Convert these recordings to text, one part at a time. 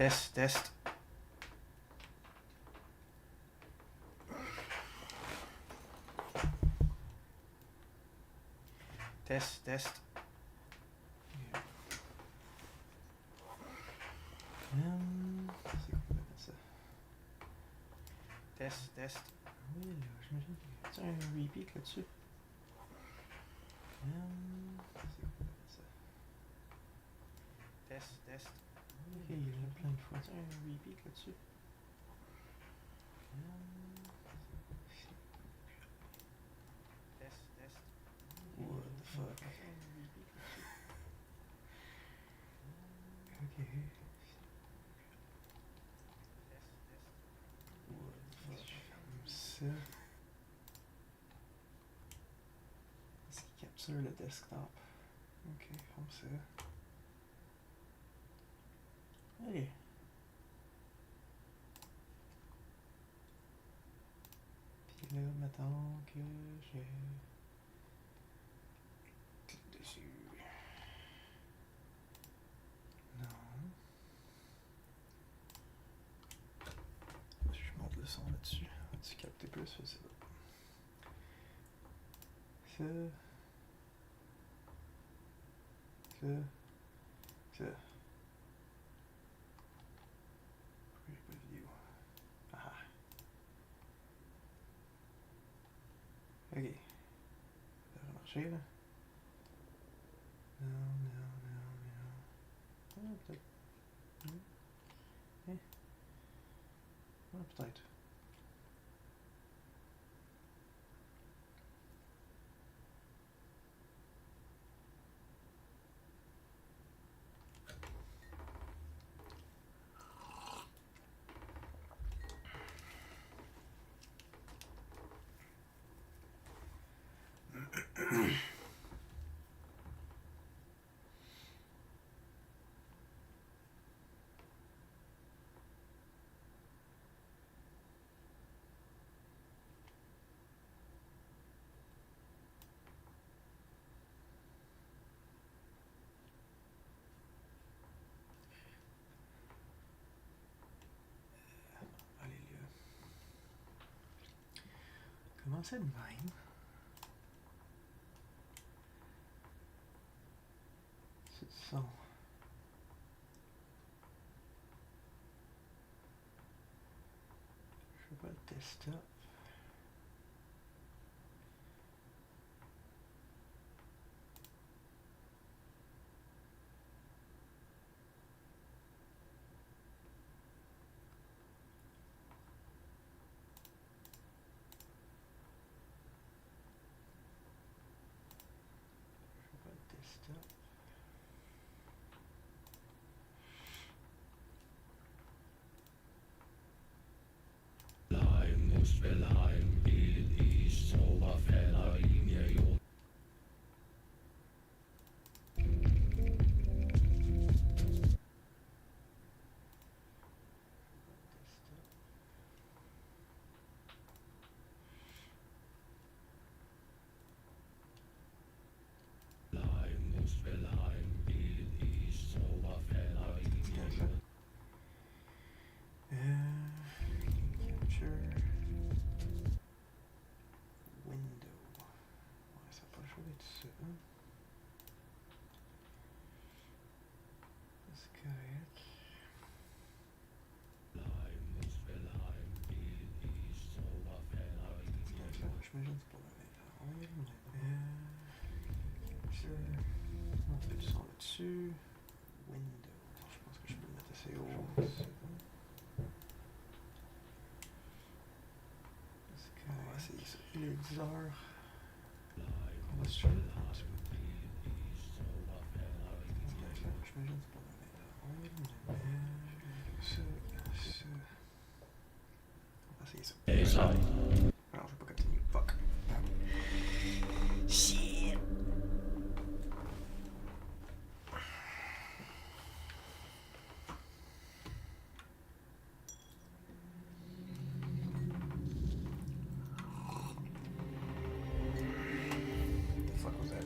Test, test. Test, test. C'est quoi ça? Test, test. Oui, là, j'imagine qu'il y a un repeat là-dessus. C'est quoi ça? Test, test. Ok, il y en a plein de fois. Un repeat là-dessus. Test, test. What the fuck? Ok. What the fuck? Comme ça. Est-ce qu'il capture le desktop? Ok, comme ça. Allez. Puis là, mettons que j'ai... Clique dessus. Non. Si je monte le son là-dessus, vas-tu capter plus? C'est ça. Ça. Pourquoi j'ai pas de vidéo? Ah. Ok. Ça va marcher là? Non. Ah, peut-être. Ah, peut-être. Allez là. Commencez de même. C'est le son. Je fais pas le test-up. Wilhelm, Bild, East, Zauberfelder, Linie, Jo. Wilhelm, Bild, East, Zauberfelder, Linie, Jo. Capture. Window. Ouais, ça n'a pas le choix d'être ça. C'est correct. Wilhelm, Bild, East, Zauberfelder, Linie, Jo. J'imagine que c'est pas mal. Capture. On fait du son là-dessus. Window. Je pense que je peux le mettre assez haut. On va essayer ça. Il est 10 heures. On va se faire un petit peu. J'imagine que c'est pas mal. Ça. On va essayer ça. Alors, je vais pas continuer. Fuck. Shit. The fuck was that?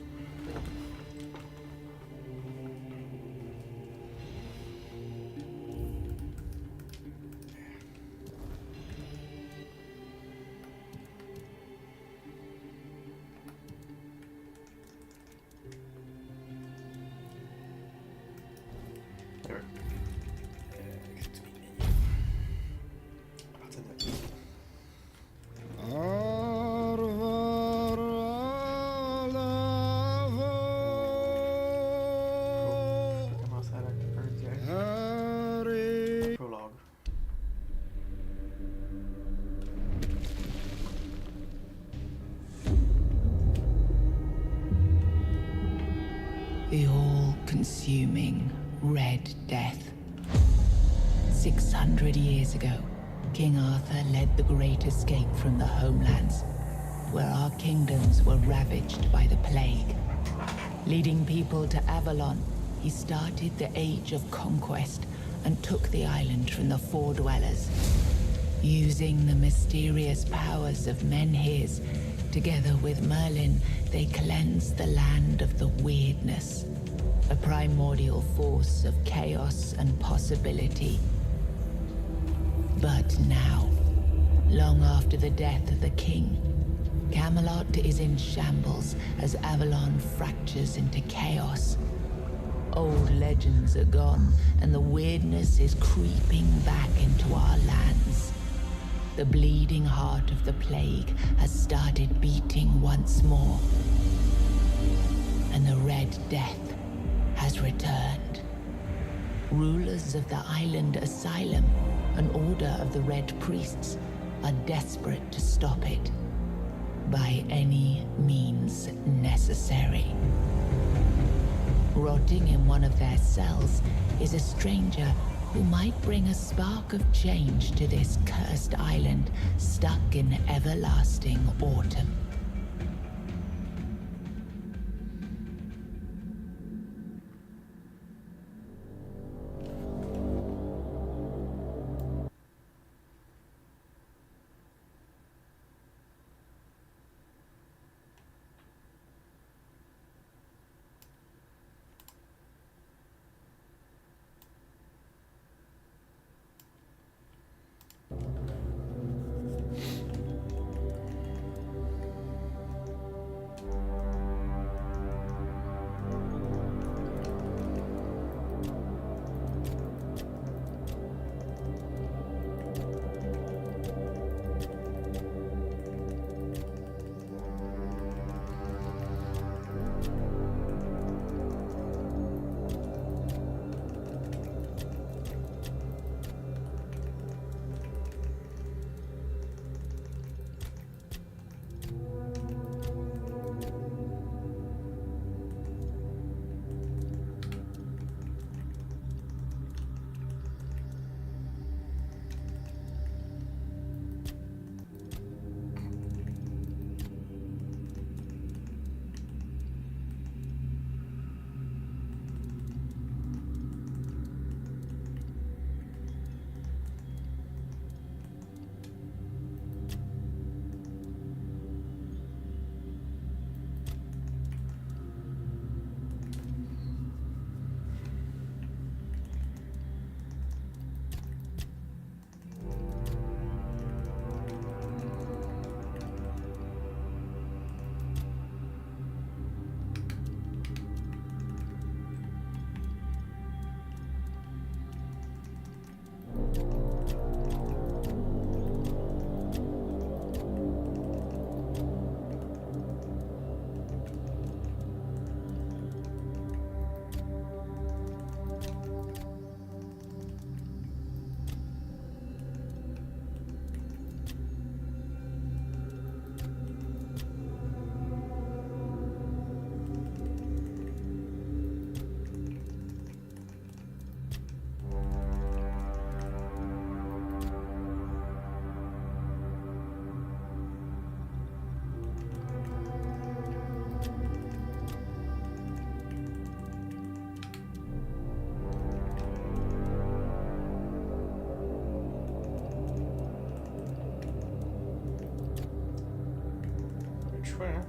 The all-consuming Red Death. 600 years ago, King Arthur led the Great Escape from the homelands, where our kingdoms were ravaged by the plague. Leading people to Avalon, he started the Age of Conquest and took the island from the Four Dwellers. Using the mysterious powers of Menhirs, together with Merlin, they cleansed the land of the weirdness, a primordial force of chaos and possibility. But now, long after the death of the king, Camelot is in shambles as Avalon fractures into chaos. Old legends are gone, and the weirdness is creeping back into our lands. The bleeding heart of the plague has started beating once more, and the Red Death has returned. Rulers of the island asylum, an order of the Red Priests, are desperate to stop it by any means necessary. Rotting in one of their cells is a stranger who might bring a spark of change to this cursed island stuck in everlasting autumn. Where?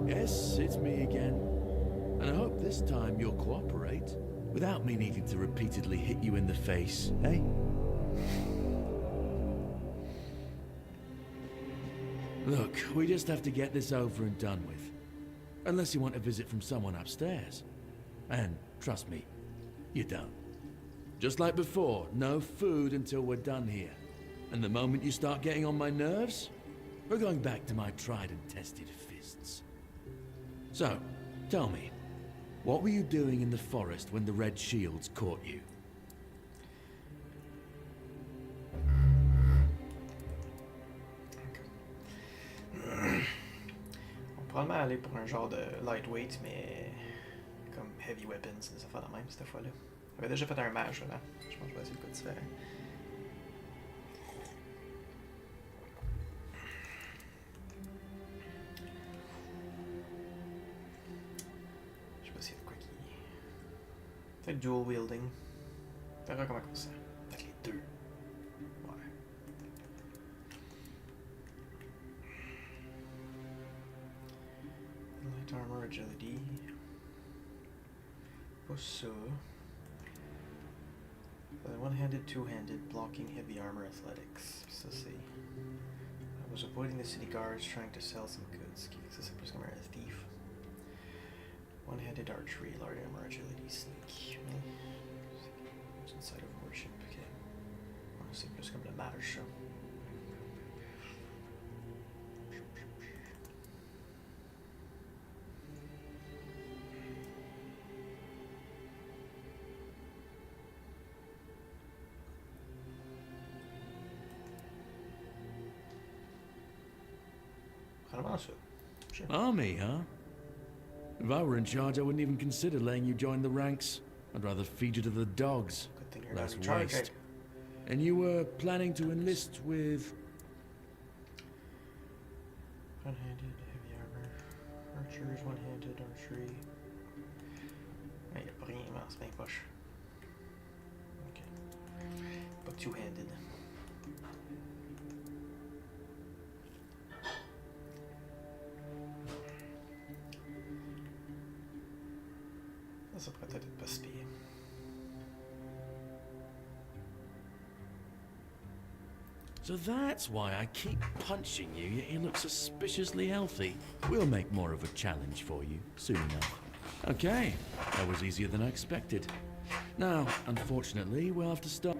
Yes, it's me again. And I hope this time you'll cooperate, without me needing to repeatedly hit you in the face, eh? Look, we just have to get this over and done with. Unless you want a visit from someone upstairs. And trust me, you don't. Just like before, no food until we're done here. And the moment you start getting on my nerves, we're going back to my tried and tested fists. So, tell me, what were you doing in the forest when the Red Shields caught you? On va probablement aller pour un genre de lightweight, mais comme heavy weapons, des affaires de même cette fois-là. J'avais déjà fait un mage là. Je pense que je vais essayer de quoi différent. Je vais essayer de quoi qui. Peut-être dual wielding. On verra comment ça. Peut-être les deux. Ouais. Light armor agility. Pas ça. One-handed, two-handed, blocking heavy armor athletics. Ça c'est. I was avoiding the city guards trying to sell some goods. Ça c'est plus comme un thief. One-handed archery, large armor agility, sneak. It's inside of worship. Okay. Ouais, c'est plus comme le mage ça. Sure. Army, huh? If I were in charge, I wouldn't even consider letting you join the ranks. I'd rather feed you to the dogs. Good thing you're Less not in charge. waste. And you were planning to enlist with... One-handed, heavy armor. Archers, one-handed, archery. Ah, y'a pas rien, non, c'est bien poche. Ok. Pas two-handed. Ça pourrait être pas si pire. So that's why I keep punching you, yet you look suspiciously healthy. We'll make more of a challenge for you soon enough. Okay, that was easier than I expected. Now, unfortunately, we'll have to start...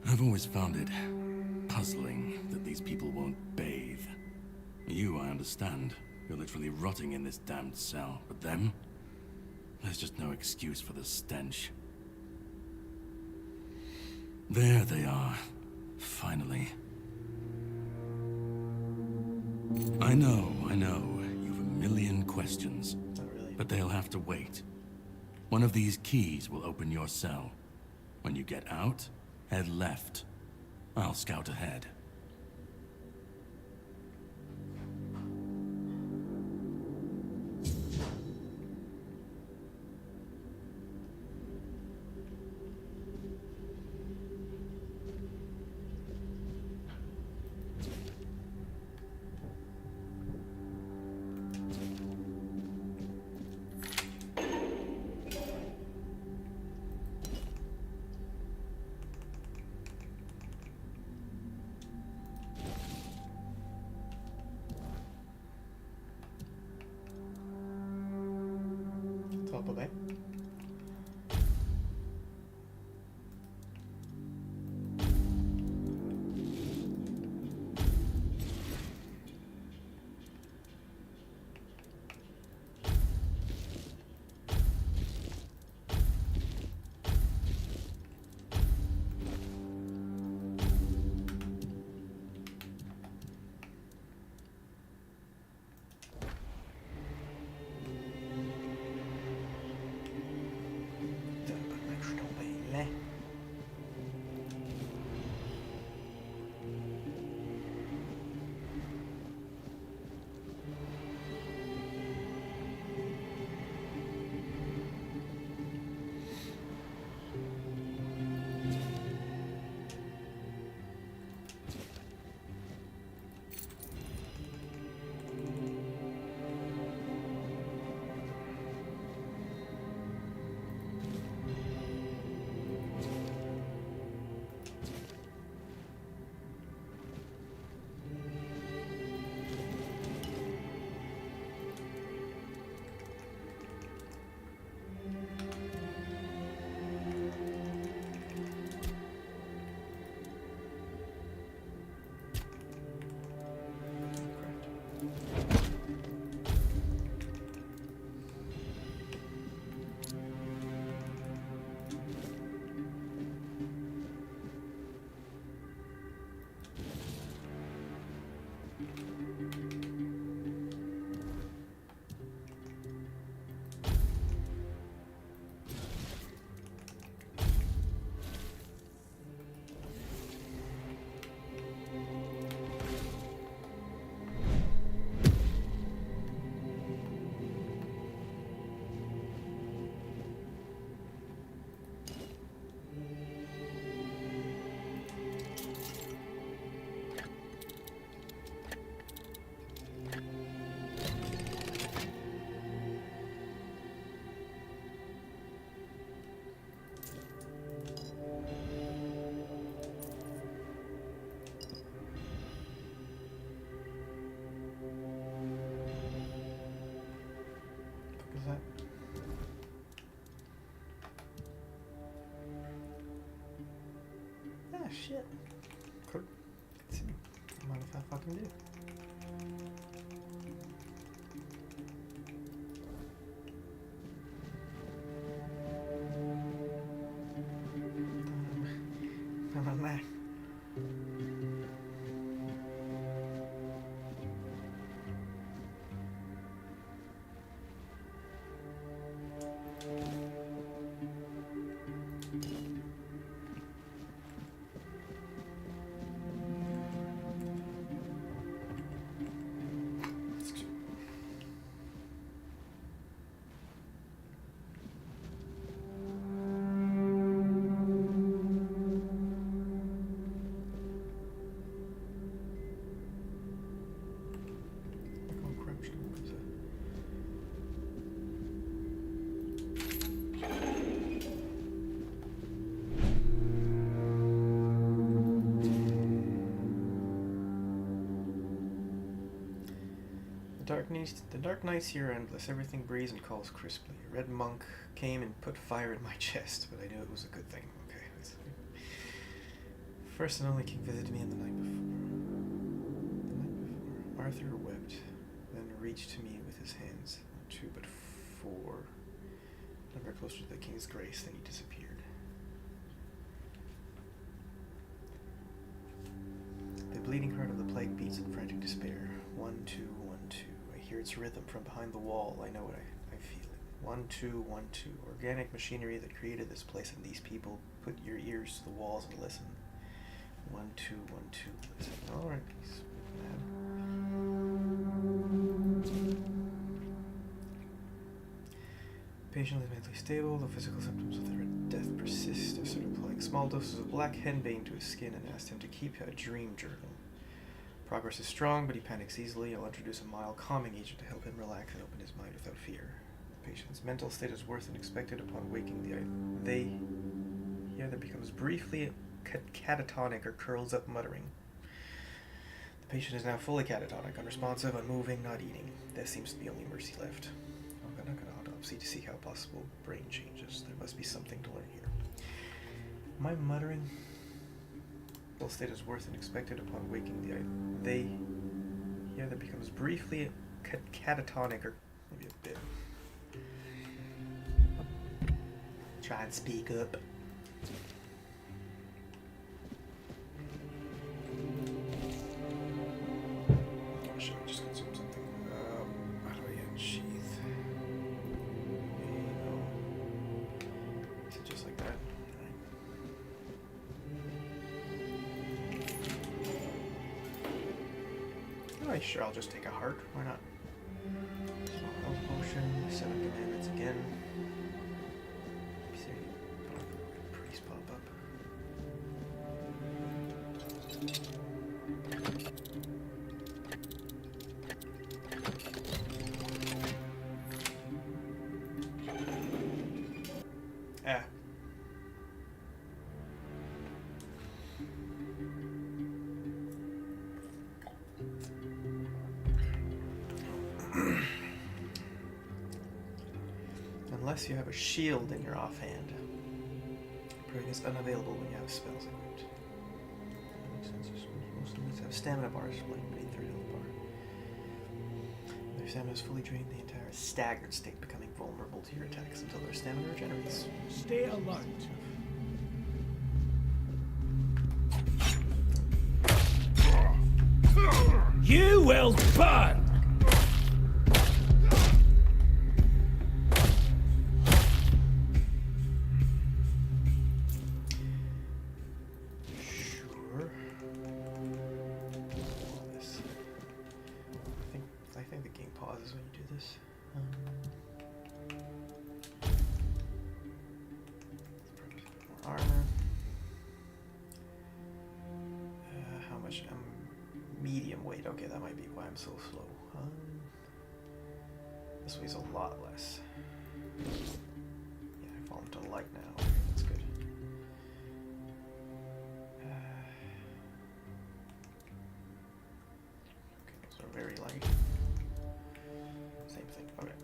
I've always found it puzzling that these people won't bathe. You, I understand. You're literally rotting in this damned cell. But them? There's just no excuse for the stench. There they are. Finally. I know. You've a million questions. Not really. But they'll have to wait. One of these keys will open your cell. When you get out, head left. I'll scout ahead. Ça va pas bien. shit. Could see. Mind if I fucking do? I'm on that. The dark nights here are endless. Everything breathes and calls crisply. A red monk came and put fire in my chest, but I knew it was a good thing. Okay. First and only king visited me in the night before. Arthur wept, then reached to me with his hands. Not two, but four. Never closer to the king's grace, then he disappeared. The bleeding heart of the plague beats in frantic despair. 1, 2, 1, 2. I hear its rhythm from behind the wall. I know it. I feel it. 1, 2, 1, 2. Organic machinery that created this place and these people. Put your ears to the walls and listen. 1, 2, 1, 2. Listen. All right, please. Patient is mentally stable. The physical symptoms of the Red Death persist. I started applying small doses of black henbane to his skin and asked him to keep a dream journal. Progress is strong, but he panics easily. I'll introduce a mild calming agent to help him relax and open his mind without fear. The patient's mental state is worse than expected upon waking. They either becomes briefly catatonic or curls up muttering. The patient is now fully catatonic, unresponsive, unmoving, not eating. Death seems to be the only mercy left. I'll conduct an autopsy to see how possible brain changes. There must be something to learn here. Am I muttering? Mental state is worse than expected upon waking. They either becomes briefly catatonic or maybe a bit. Try and speak up. Should I just consume something? How do I unsheath? Is it just like that? Alright, sure, I'll just take a heart. Why not? Small health potion, 7 commandments again. Priest pop up. Ah. Unless you have a shield in your offhand. Praying is unavailable when you have spells equipped. That makes sense. Most enemies have stamina bars like beneath their health bar. When their stamina is fully drained, the entire staggered state, becoming vulnerable to your attacks until their stamina regenerates. Stay alert. You will burn! Sure. This. I think the game pauses when you do this. More armor. How much? Medium weight. Okay, that might be why I'm so slow. This weighs a lot less. Yeah, I fall into light now. Okay, that's good. Okay, those are very light. Same thing. Okay.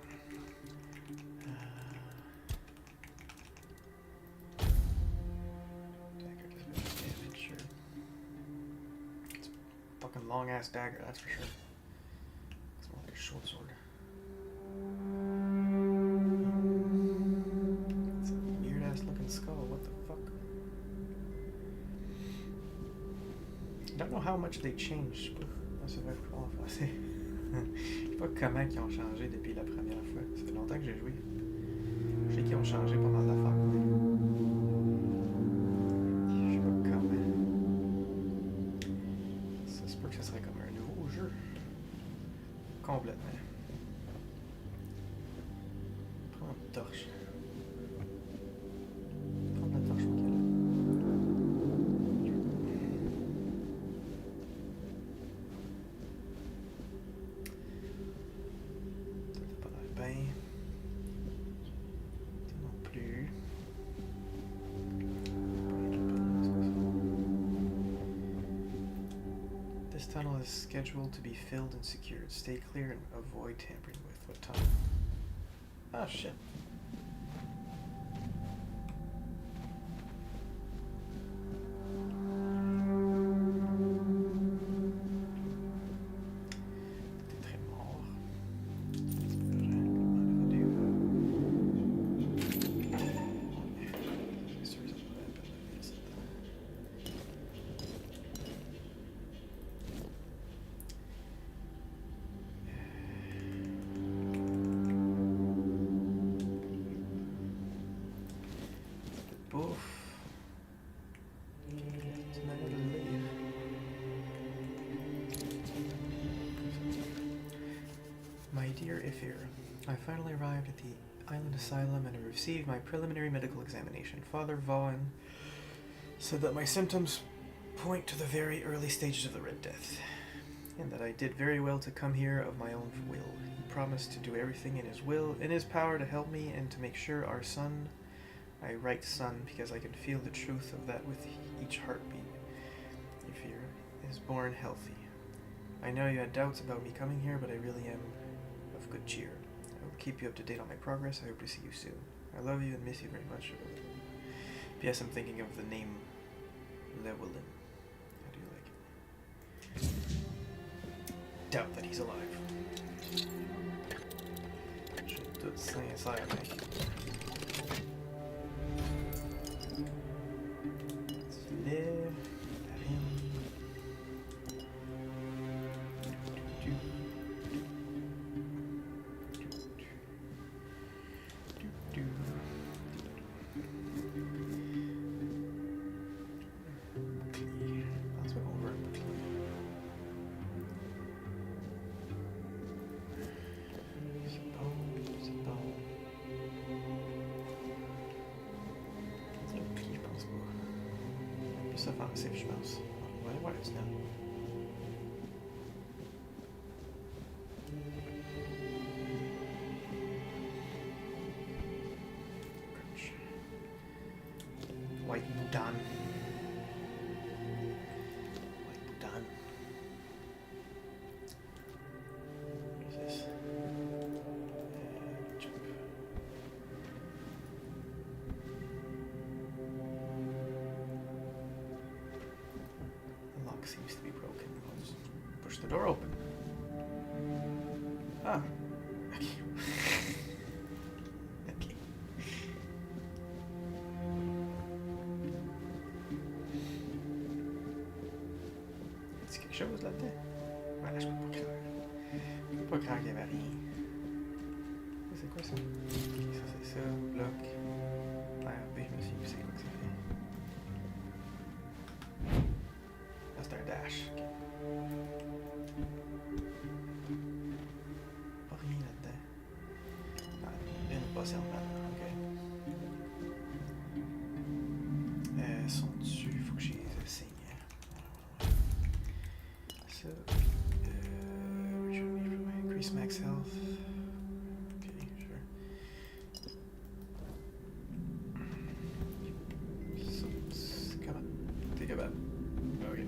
Dagger does better damage. Sure. fucking long ass dagger, that's for sure. It's more like a short sword. It's a weird ass looking skull, what the fuck? I don't know how much they changed. Ça va être en français. Je sais pas comment ils ont changé depuis la première fois. Ça fait longtemps que j'ai joué. Je sais qu'ils ont changé pas mal d'affaires. Je sais pas comment. Ça se peut que ça serait comme un nouveau jeu. Complètement. Prends une torche. Prends la torche au calme. This tunnel is scheduled to be filled and secured. Stay clear and avoid tampering with. What tunnel? Oh shit. T'es très mort. My dear Ifir, I finally arrived at the island asylum and have received my preliminary medical examination. Father Vaughan said that my symptoms point to the very early stages of the Red Death, and that I did very well to come here of my own will. He promised to do everything in his power to help me and to make sure our son, I write son because I can feel the truth of that with each heartbeat, Ifir, is born healthy. I know you had doubts about me coming here, but I really am of good cheer. I will keep you up to date on my progress. I hope to see you soon. I love you and miss you very much. P.S. I'm thinking of the name Llewellyn. How do you like it? Doubt that he's alive. Je doute sincèrement. Offensive, je pense. On va aller voir le tunnel. White Bhutan. White Bhutan. What is this? Jump. Seems to be broken. Let's push the door open. Ah. Okay. Okay. Est-ce quelque chose là-dedans? Voilà, je peux pas croire. Je peux pas croire qu'il y avait rien. C'est quoi ça? Okay, ça c'est ça. Bloc. RB, je me suis dit c'est quoi que ça fait. That's our dash. Okay. Pas rien là-dedans. Ah, une potion maintenant. Ok. Sont dessus. Faut que j'y signe. Ça. Increase max health. Okay, sure. So, come on. Take a bet. Okay.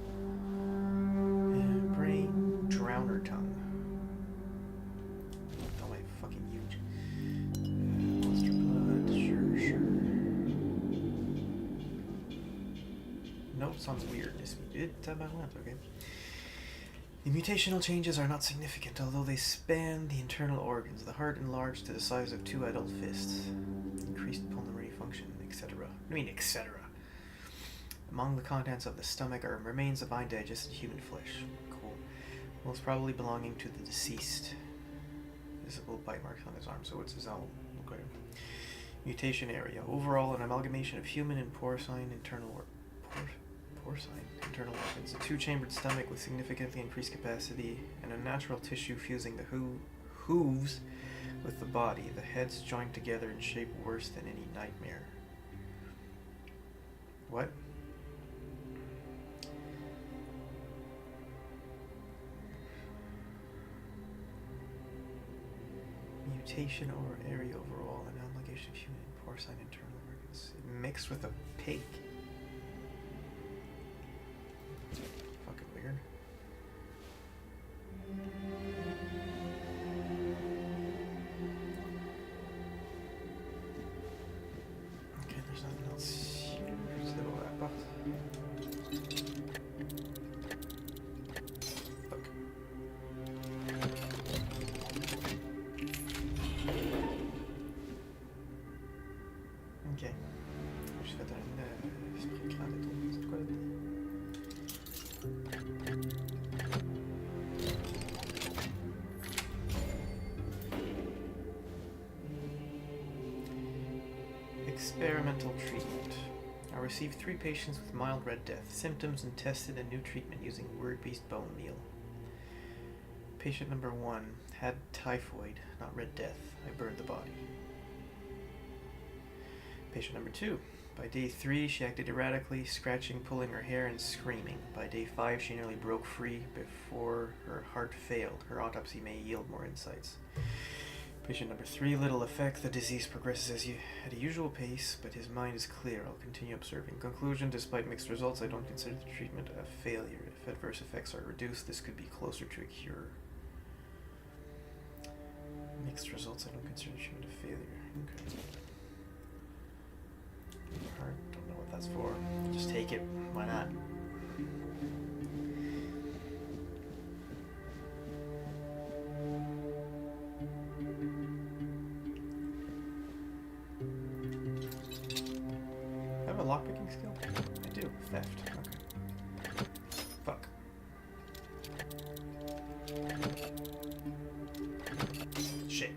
water tongue. Oh wait, fucking huge. Monster blood, sure. Notes on weirdness. Okay. The mutational changes are not significant, although they span the internal organs. The heart enlarged to the size of 2 adult fists. Increased pulmonary function, etc. I mean, etc. Among the contents of the stomach are remains of undigested human flesh. Cool. Most probably belonging to the deceased. Visible bite marks on his arm, so it's his own. Okay. Mutation area. Overall, an amalgamation of human and porcine internal organs. A 2-chambered stomach with significantly increased capacity, and a natural tissue fusing the hooves with the body. The heads joined together in shape worse than any nightmare. What? Mutation or area overall, an amalgamation of human and porcine internal organs. Mixed with a pig. Fucking weird. Okay, there's nothing else here. There's a little wrap up. Fuck. Ok. Je vais donner l'esprit craint de ton. C'est quoi le dit? Experimental treatment. I received 3 patients with mild red death symptoms and tested a new treatment using word beast bone meal. Patient number 1 had typhoid, not red death. I burned the body. Patient number 2. By day 3, she acted erratically, scratching, pulling her hair, and screaming. By day 5, she nearly broke free before her heart failed. Her autopsy may yield more insights. Patient number 3, little effect. The disease progresses at a usual pace, but his mind is clear. I'll continue observing. Conclusion, despite mixed results, I don't consider the treatment a failure. If adverse effects are reduced, this could be closer to a cure. Mixed results, I don't consider the treatment a failure. Okay. Alright, don't know what that's for. Just take it. Why not? I have a lockpicking skill? I do. Theft. Okay. Fuck. Shit.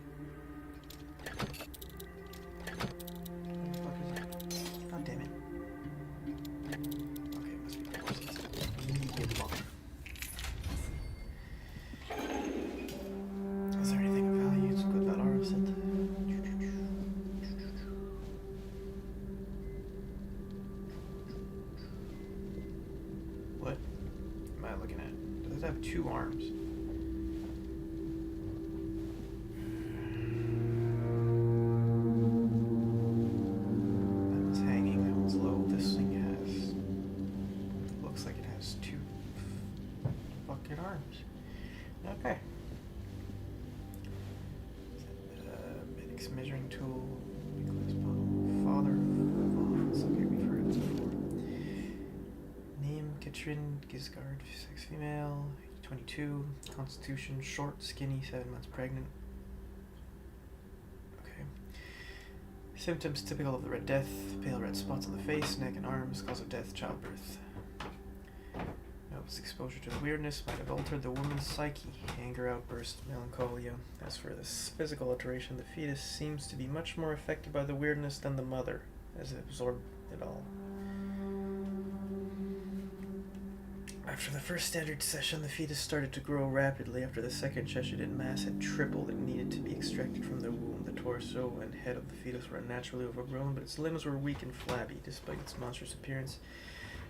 God damn it. Okay, it must be the horses. Immediate bump. Is there anything of value to good Valor set? What am I looking at? Does it have 2 arms? That one's hanging, that one's low. This thing has... looks like it has 2 fucking arms. Okay. Medic's measuring tool. Father of Avalon. Okay, we've heard of this before. Name Katrin Gisgard, sex female, 22, constitution short, skinny, 7 months pregnant. Okay. Symptoms typical of the Red Death, pale red spots on the face, neck and arms, cause of death, childbirth. Notes exposure to weirdness might have altered the woman's psyche, anger outburst, melancholia. As for this physical alteration, the fetus seems to be much more affected by the weirdness than the mother, as it absorbed it all. After the first standard session, the fetus started to grow rapidly. After the second session, its mass had tripled and needed to be extracted from the womb. The torso and head of the fetus were unnaturally overgrown, but its limbs were weak and flabby. Despite its monstrous appearance,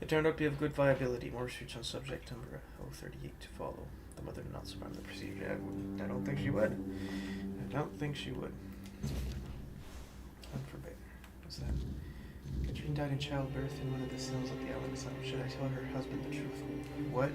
it turned out to be of good viability. More research on subject number 038 to follow. The mother did not survive the procedure. I don't think she would. I don't think she would. Unforbidden. What's that? Katrine died in childbirth in one of the cells at the Avalon. Should I tell her husband the truth? What?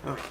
Okay.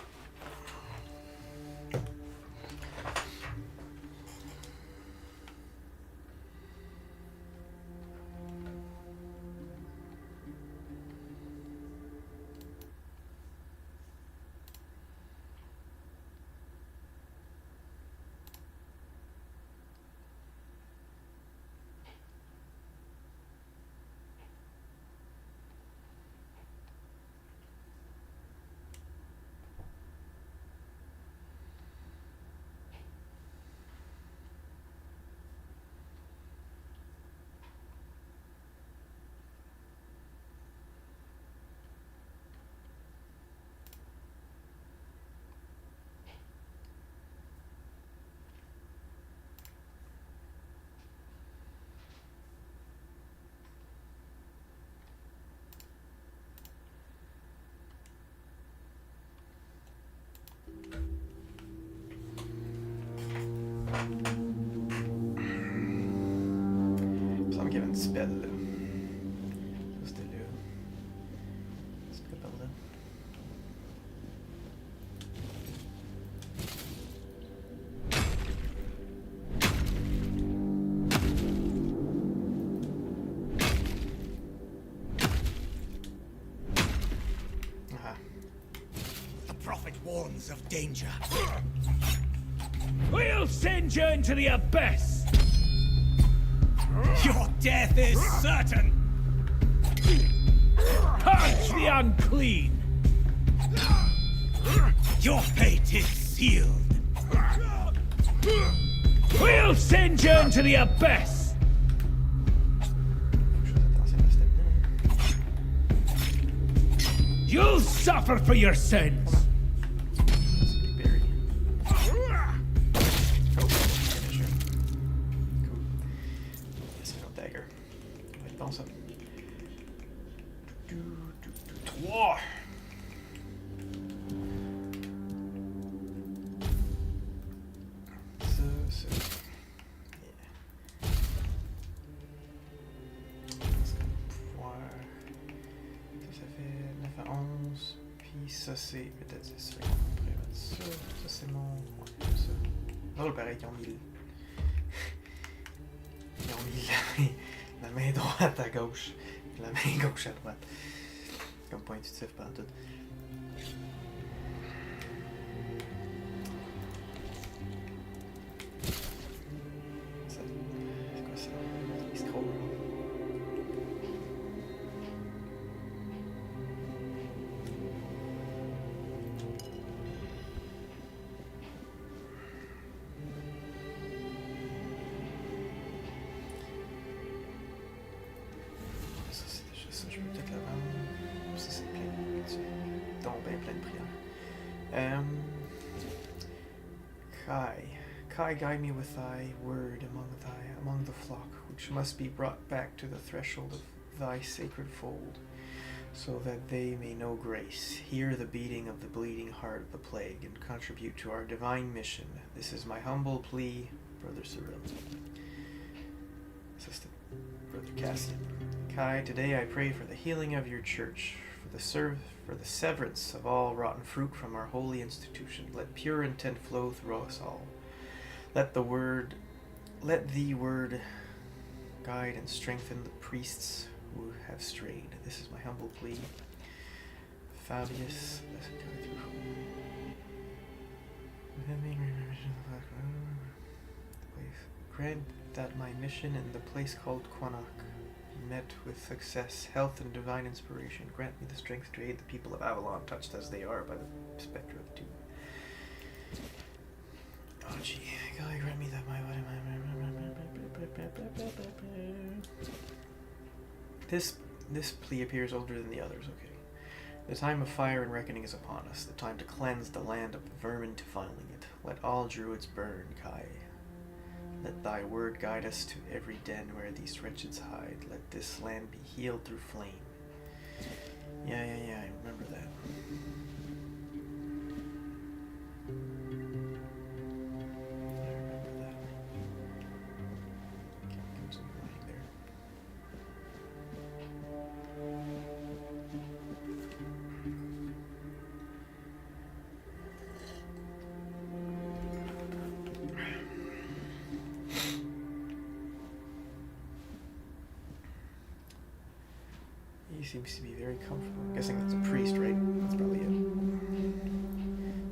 Som given spell. Just det nu. Spellbilden. Aha. The prophet warns of danger. We'll send you into the abyss. Your death is certain. Purge the unclean. Your fate is sealed. We'll send you into the abyss. You'll suffer for your sins. Berry. Yes, final dagger. Vai dansa. Wow. So, yeah. Parce que pouvoir. Ça fait 9 à 11. Puis ça c'est peut-être c'est ça. On pourrait mettre ça. Ça c'est mon. Ouais, comme ça. Drôle pareil qu'ils ont mis ils ont mis la main droite à gauche. Puis la main gauche à droite. Comme pas intuitif pendant tout. Ça, c'est quoi ça? Les scrolls. Ça c'est déjà ça, je peux peut-être la vendre. Ça c'est plein de... donc ben plein de prières. Kai, guide me with thy word among the flock, which must be brought back to the threshold of thy sacred fold, so that they may know grace, hear the beating of the bleeding heart of the plague, and contribute to our divine mission. This is my humble plea, Brother Cyril. Assistant, Brother Cassian. Kai, today I pray for the healing of your church, for the severance of all rotten fruit from our holy institution. Let pure intent flow through us all. Let the word guide and strengthen the priests who have strayed. This is my humble plea. Fabius. Grant that my mission in the place called Quanok met with success, health, and divine inspiration. Grant me the strength to aid the people of Avalon, touched as they are by the specter of doom. Oh gee, God, grant me that my This plea appears older than the others, okay. The time of fire and reckoning is upon us, the time to cleanse the land of the vermin defiling it. Let all druids burn, Kai. Let thy word guide us to every den where these wretches hide. Let this land be healed through flame. Yeah, I remember that. He seems to be very comfortable. I'm guessing that's a priest, right? That's probably it.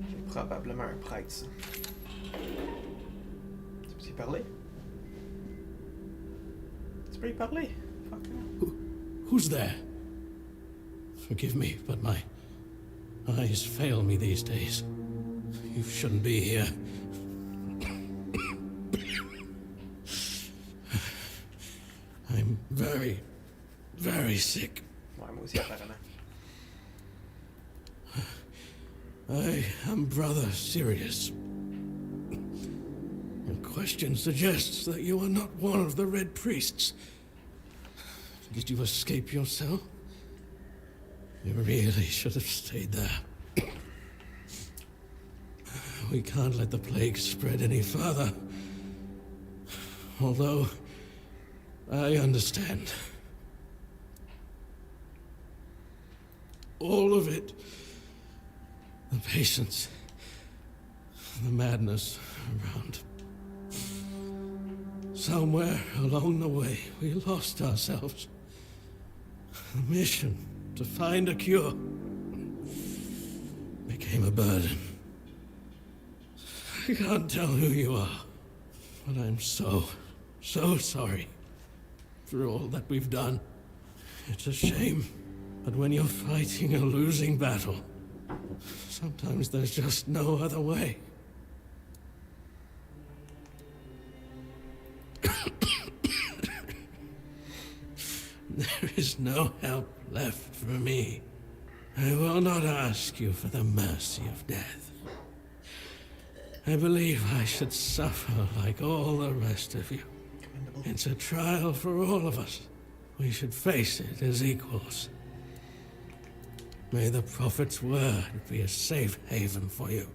C'est probablement un prêtre, ça. C'est parler? C'est pas parler. Fuck no. Who's there? Forgive me, but my eyes fail me these days. You shouldn't be here. I'm very, very sick. Ouais, moi aussi, apparemment. I am rather serious. Your question suggests that you are not one of the Red Priests. Did you escape your cell? You really should have stayed there. We can't let the plague spread any further. Although, I understand. All of it. The patience. The madness around. Somewhere along the way, we lost ourselves. The mission to find a cure became a burden. I can't tell who you are, but I'm so sorry for all that we've done. It's a shame, but when you're fighting a losing battle, sometimes there's just no other way. There is no help left for me. I will not ask you for the mercy of death. I believe I should suffer like all the rest of you. It's a trial for all of us. We should face it as equals. May the Prophet's word be a safe haven for you.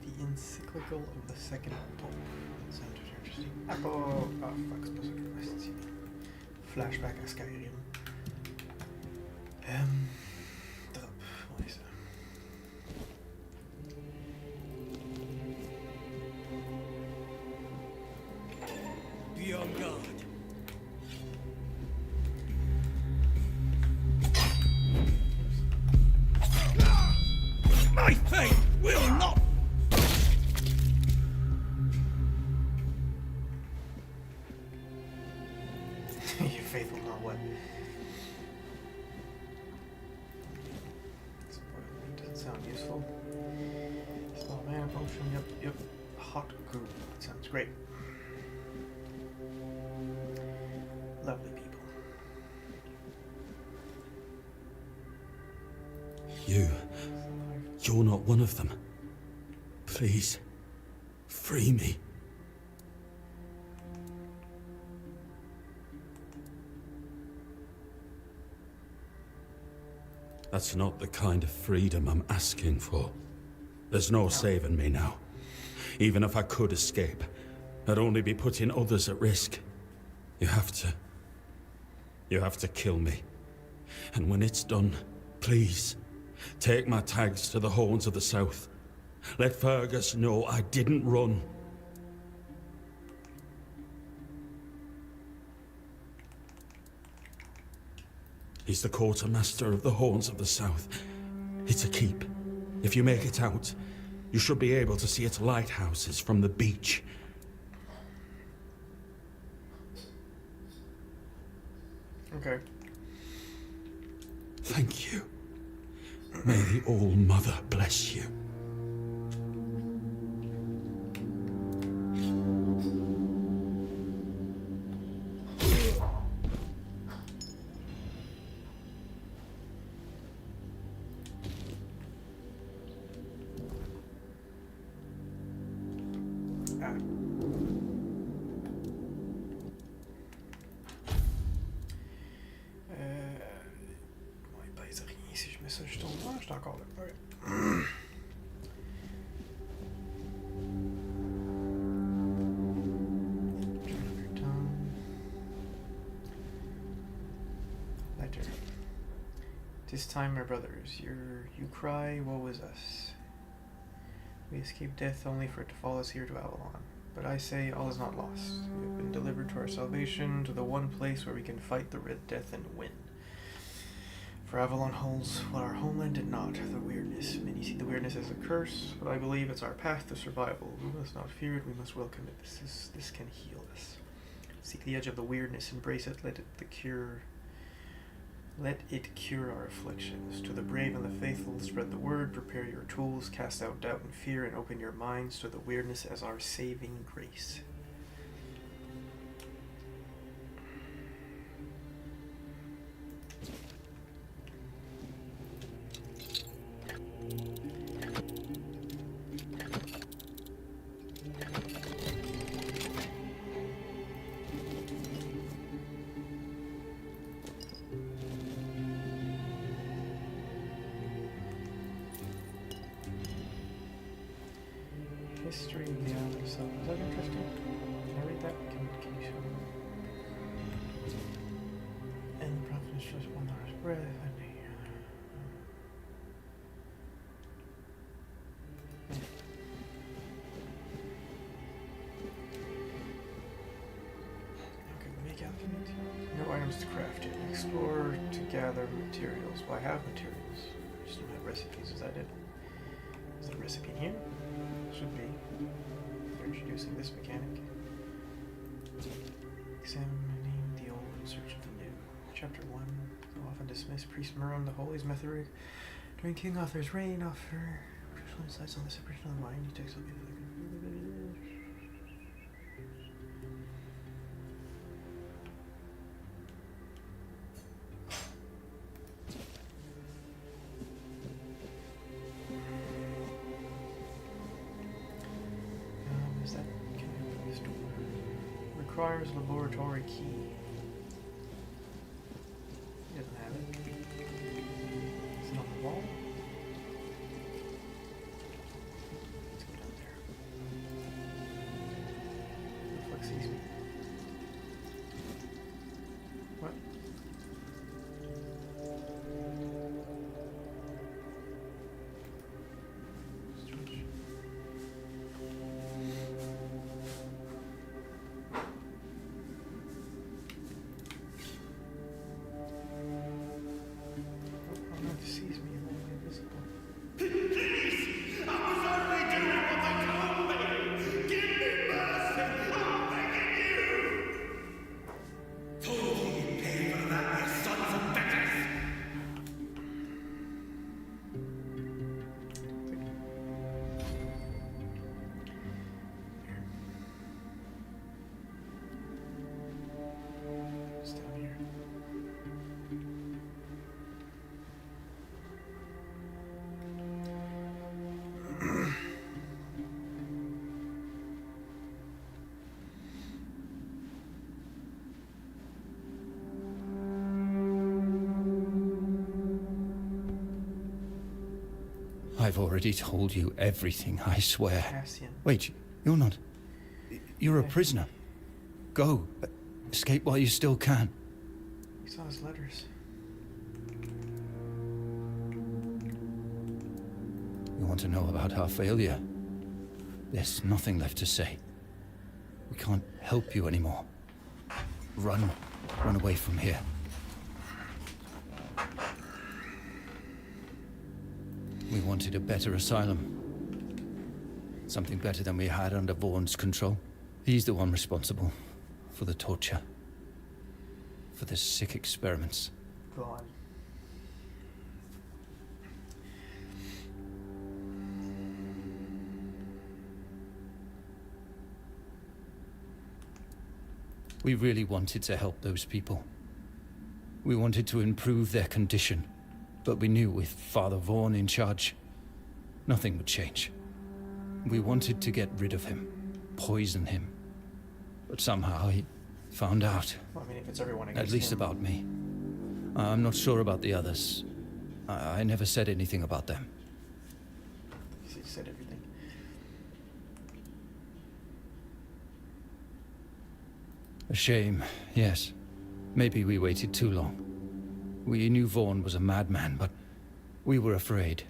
The encyclical of the second Pope. That sounds interesting. Oh, fuck, c'est pas ça que je voulais dire. Flashback à Skyrim. Drop, ouais, ça. Be on guard. My faith will not. Your faith will not what? Doesn't sound useful. Small mana potion, yep. Hot goo. That sounds great. Lovely people. You're not one of them. Please, free me. That's not the kind of freedom I'm asking for. There's no saving me now. Even if I could escape, I'd only be putting others at risk. You have to kill me. And when it's done, please, take my tags to the Horns of the South. Let Fergus know I didn't run. He's the quartermaster of the Horns of the South. It's a keep. If you make it out, you should be able to see its lighthouses from the beach. Okay. Thank you. May the All-Mother bless you. Ouais, pèse rien si je mets ça juste au moins, je suis encore là. Okay. Letter. This time, my brothers, you cry, woe is us. We escape death only for it to follow us here to Avalon. But I say, all is not lost. We have been delivered to our salvation, to the one place where we can fight the Red Death and win. For Avalon holds what our homeland did not, the weirdness. Many see the weirdness as a curse, but I believe it's our path to survival. We must not fear it, we must welcome it. This can heal us. Seek the edge of the weirdness, embrace it, let it cure our afflictions. To the brave and the faithful, spread the word, prepare your tools, cast out doubt and fear, and open your minds to the weirdness as our saving grace. History of the Avalon. Is that interesting? Can I read that? Can you show me? And the prophet is just 1 hour's breath. Okay, make alchemy. No items to craft yet. Explore to gather materials. Well, I have materials. I just don't have recipes. Is that it? Is there a recipe in here? Should be. They're introducing this mechanic. Examining the old in search of the new. Chapter 1. Though often dismissed, Priest Muron, the Holy's Metheric, during King Arthur's reign, offer crucial insights on the separation of the mind. He takes a look at requires laboratory key. He doesn't have it. Is it on the wall? Let's go down there. Who the fuck sees me? What? Strange. I've already told you everything, I swear. Cassian. Wait, you're not. You're a prisoner. Go. Escape while you still can. He saw his letters. You want to know about our failure? There's nothing left to say. We can't help you anymore. Run. Run away from here. We wanted a better asylum. Something better than we had under Vaughn's control. He's the one responsible for the torture. For the sick experiments. Gone. We really wanted to help those people. We wanted to improve their condition. But we knew with Father Vaughn in charge, nothing would change. We wanted to get rid of him. poison him. But somehow he found out. Well, I mean, if it's everyone against At least him, about me. I'm not sure about the others. I never said anything about them. he said everything. A shame, yes. Maybe we waited too long. We knew Vaughn was a madman, but we were afraid.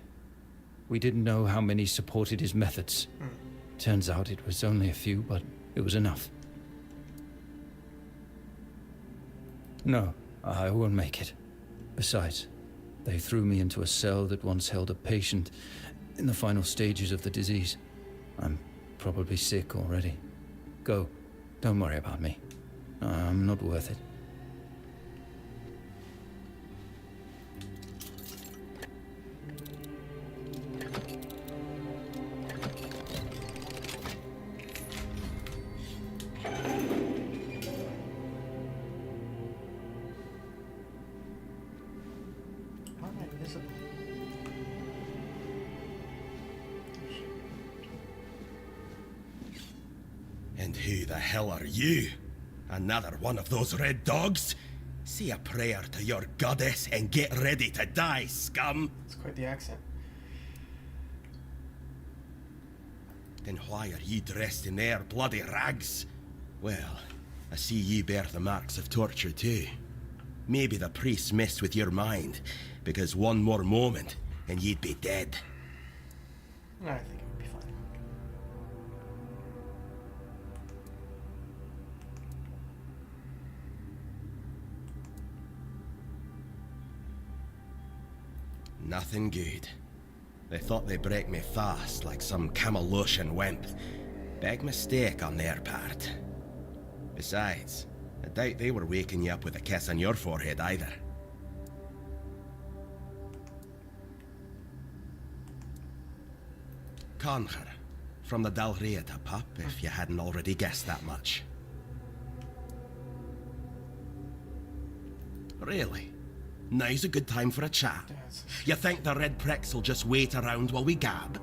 We didn't know how many supported his methods. Turns out it was only a few, but it was enough. No, I won't make it. Besides, they threw me into a cell that once held a patient in the final stages of the disease. I'm probably sick already. Go. Don't worry about me. I'm not worth it. How am I invisible? And who the hell are you? Another one of those red dogs? Say a prayer to your goddess and get ready to die, scum! It's quite the accent. Then why are ye dressed in their bloody rags? Well, I see ye bear the marks of torture too. Maybe the priests messed with your mind, because one more moment and you'd be dead. I think it would be fine. Nothing good. They thought they'd break me fast, like some Camalosian wimp. Big mistake on their part. Besides, I doubt they were waking you up with a kiss on your forehead either. Conquer, from the Dalrieta pup, if you hadn't already guessed that much. Really? Now's a good time for a chat. Yes. You think the red pricks will just wait around while we gab?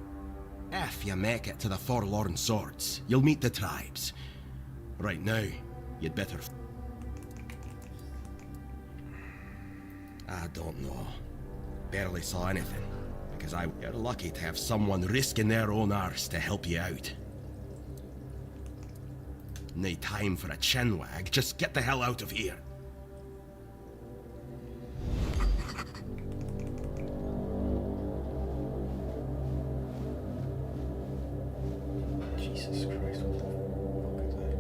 If you make it to the Forlorn Swords, you'll meet the tribes. Right now, you'd better... I don't know. Barely saw anything, because you're lucky to have someone risking their own arse to help you out. No time for a chinwag, just get the hell out of here. Jesus Christ, what the fuck is that?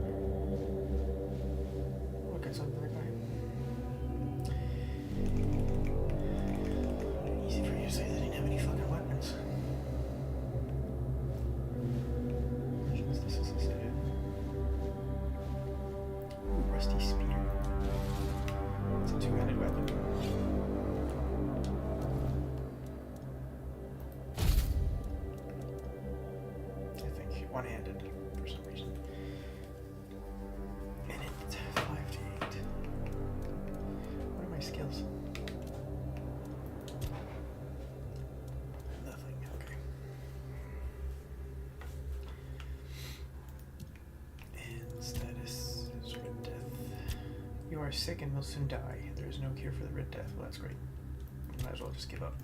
Look at something like that. Easy for you to say they didn't have any fucking weapons. Is this necessary? Ooh, rusty spear. It's a two-handed weapon. One-handed for some reason. And it's 5 to 8. What are my skills? Nothing, okay. And status is Red Death. You are sick and will soon die. There is no cure for the Red Death. Well, that's great. Might as well just give up.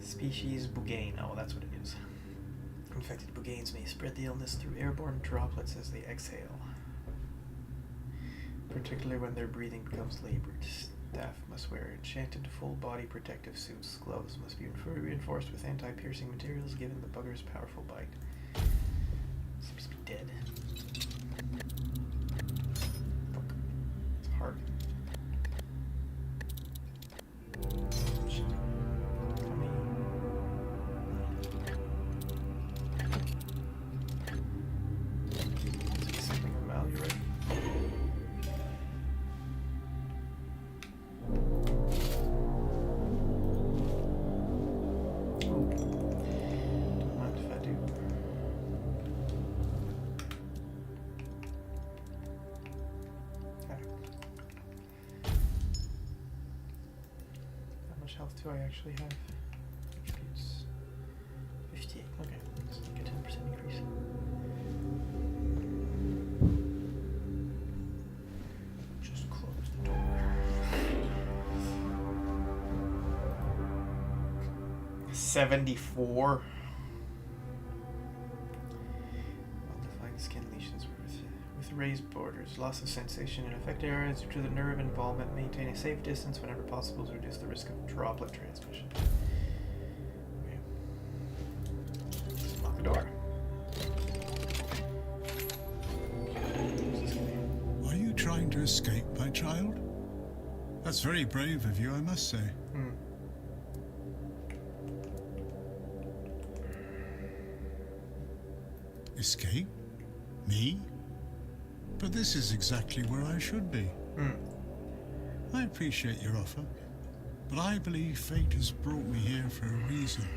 Species Bugane. Oh, that's what it is. Infected Buganes may spread the illness through airborne droplets as they exhale, particularly when their breathing becomes labored. Staff must wear enchanted full-body protective suits. Gloves must be reinforced with anti-piercing materials given the bugger's powerful bite. Seems to be dead. Fuck. It's hard. Shit. How many? Something of value, right? Ooh. Don't mind if I do. Okay. How much health do I actually have? Attributes. 74. Well-defined skin lesions with raised borders. Loss of sensation in affected areas due to the nerve involvement. Maintain a safe distance whenever possible to reduce the risk of droplet transmission. Okay. Let's lock the door. Are you trying to escape, my child? That's very brave of you, I must say. Escape? Me? But this is exactly where I should be. I appreciate your offer, but I believe fate has brought me here for a reason.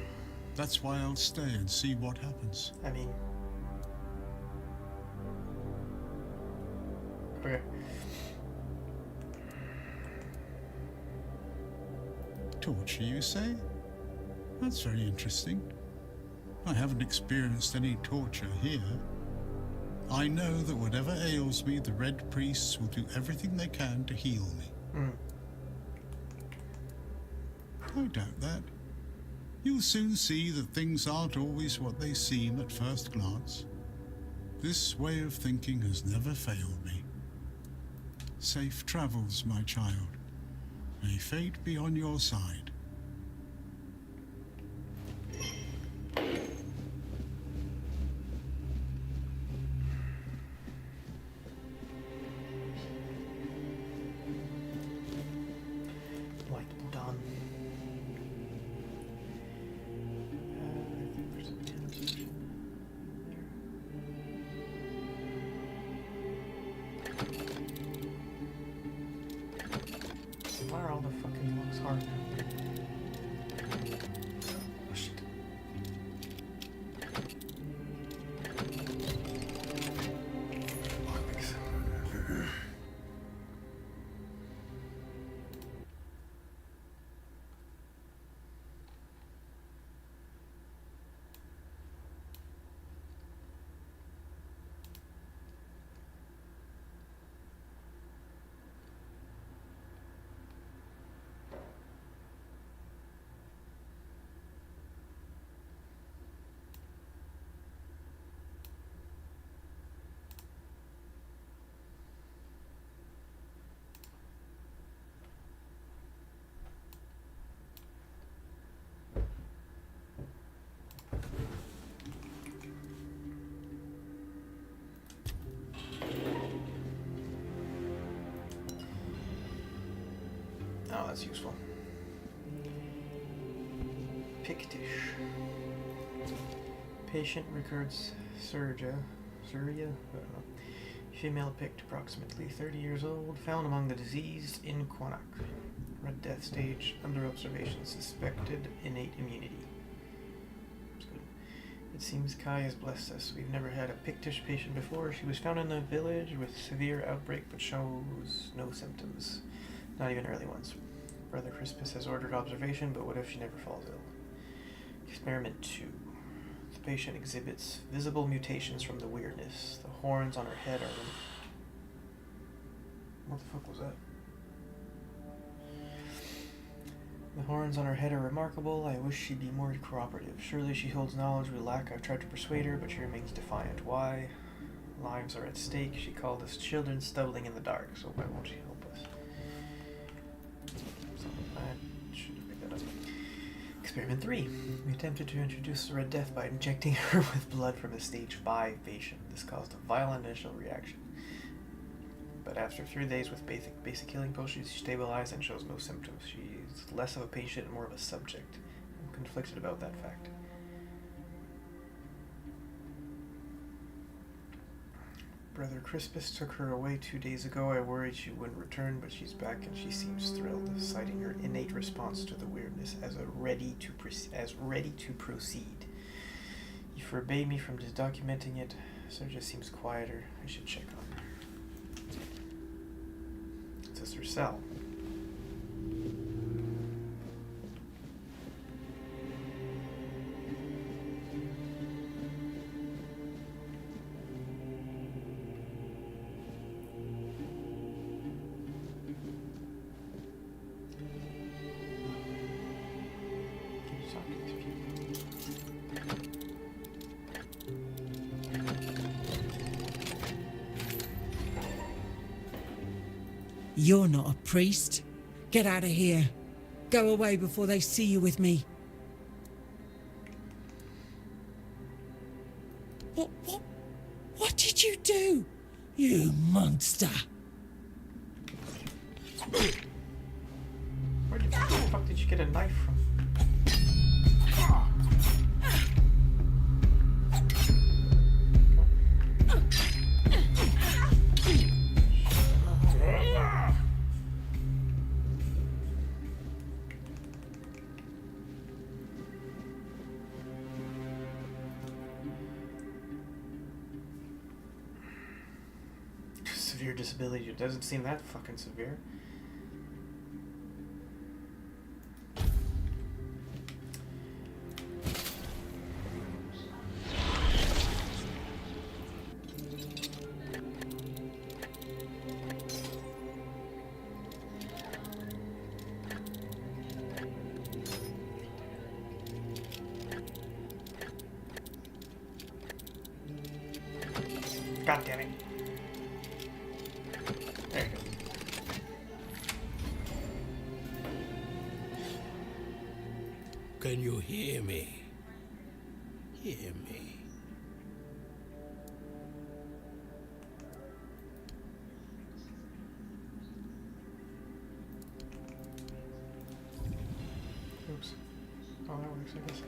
That's why I'll stay and see what happens. I mean... Okay. Torture, you say? That's very interesting. I haven't experienced any torture here. I know that whatever ails me, the Red Priests will do everything they can to heal me. I doubt that. You'll soon see that things aren't always what they seem at first glance. This way of thinking has never failed me. Safe travels, my child. May fate be on your side. Like, done. I think there's a pen station there. Why are all the fucking looks hard now? Oh shit. Lockpicks. Oh, that's useful. Pictish. Patient records Surya? I don't know. Female Pict, approximately 30 years old, found among the diseased in Quanok. Red Death stage, under observation, suspected innate immunity. That's good. It seems Kai has blessed us. We've never had a Pictish patient before. She was found in the village with severe outbreak but shows no symptoms. Not even early ones. Brother Crispus has ordered observation, but what if she never falls ill? Experiment 2. The patient exhibits visible mutations from the weirdness. The horns on her head are... What the fuck was that? The horns on her head are remarkable. I wish she'd be more cooperative. Surely she holds knowledge we lack. I've tried to persuade her, but she remains defiant. Why? Lives are at stake. She called us children stumbling in the dark, so why won't she help us? I should have picked that up. Experiment 3. We attempted to introduce the Red Death by injecting her with blood from a stage 5 patient. This caused a violent initial reaction. But after 3 days with basic healing potions, she stabilized and shows no symptoms. She's less of a patient and more of a subject. I'm conflicted about that fact. Brother Crispus took her away 2 days ago. I worried she wouldn't return, but she's back and she seems thrilled, citing her innate response to the weirdness as ready to proceed. You forbade me from just documenting it. Serja seems quieter. I should check on her. It says her cell. Can you talk to these people? You're not a priest. Get out of here. Go away before they see you with me. What did you do? You monster. Where the fuck did you get a knife from? Severe disability. It doesn't seem that fucking severe. God damn it. There you go. Can you hear me? Hear me. Oops. Oh, that works, I guess.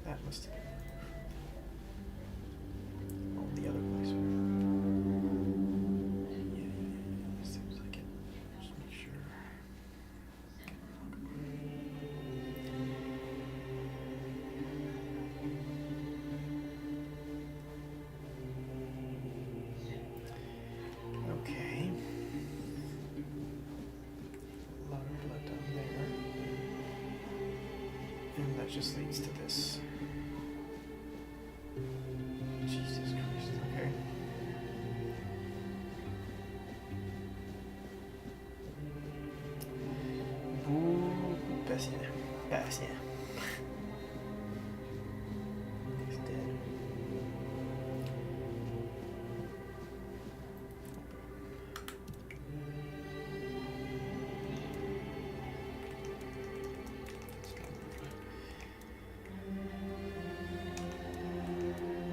That must have been the other place. Yeah. Seems like it. Just make sure. Okay. A lot of blood down there. And that just leads to this. Jesus Christ, okay. Patient. He's dead.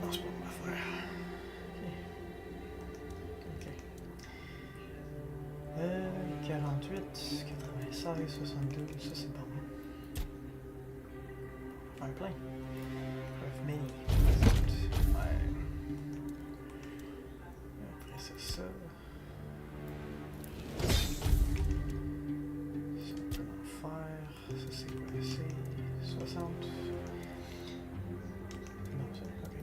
Lost one by fire. Okay. 48, 96, 62, ça c'est pas mal. play. Craft many. Après c'est ça. Ça peut en faire. Ça c'est quoi? C'est 60. Non, ça, ok.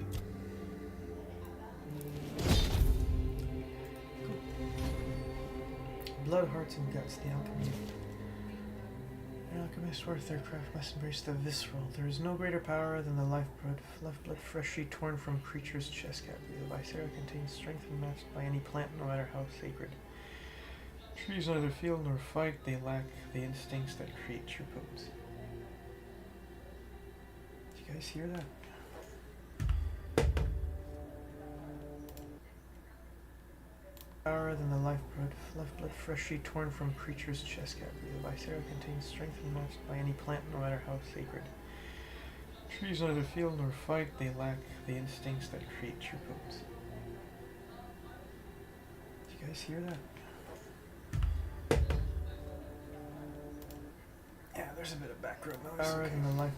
Cool. Blood, hearts, and guts, the alchemy. The alchemist or third craft must embrace the visceral. There is no greater power than the lifeblood freshly torn from creature's chest cavity. The viscera contains strength unmatched by any plant, no matter how sacred. Trees neither feel nor fight, they lack the instincts that create true potency. Did you guys hear that? Power than the lifeblood freshly torn from creature's chest cavity. The viscera contains strength unmatched by any plant, no matter how sacred. Trees neither feel nor fight, they lack the instincts that create true potency. Did you guys hear that? Yeah, there's a bit of background noise. Power than the life.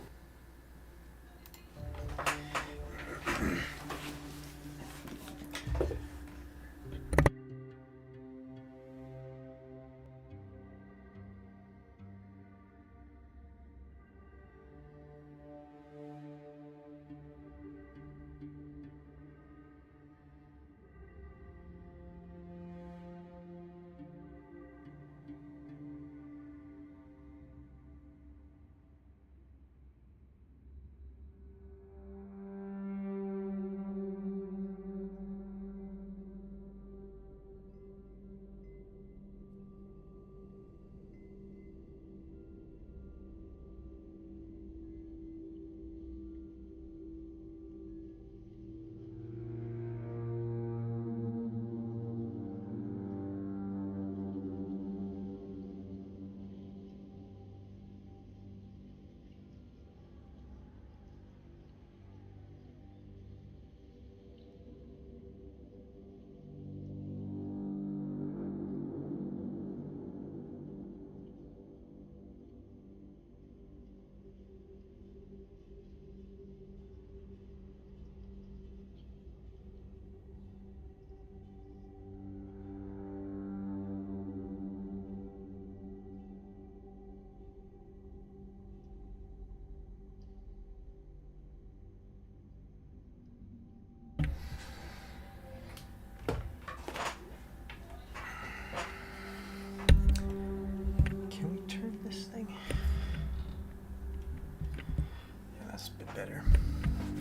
Better.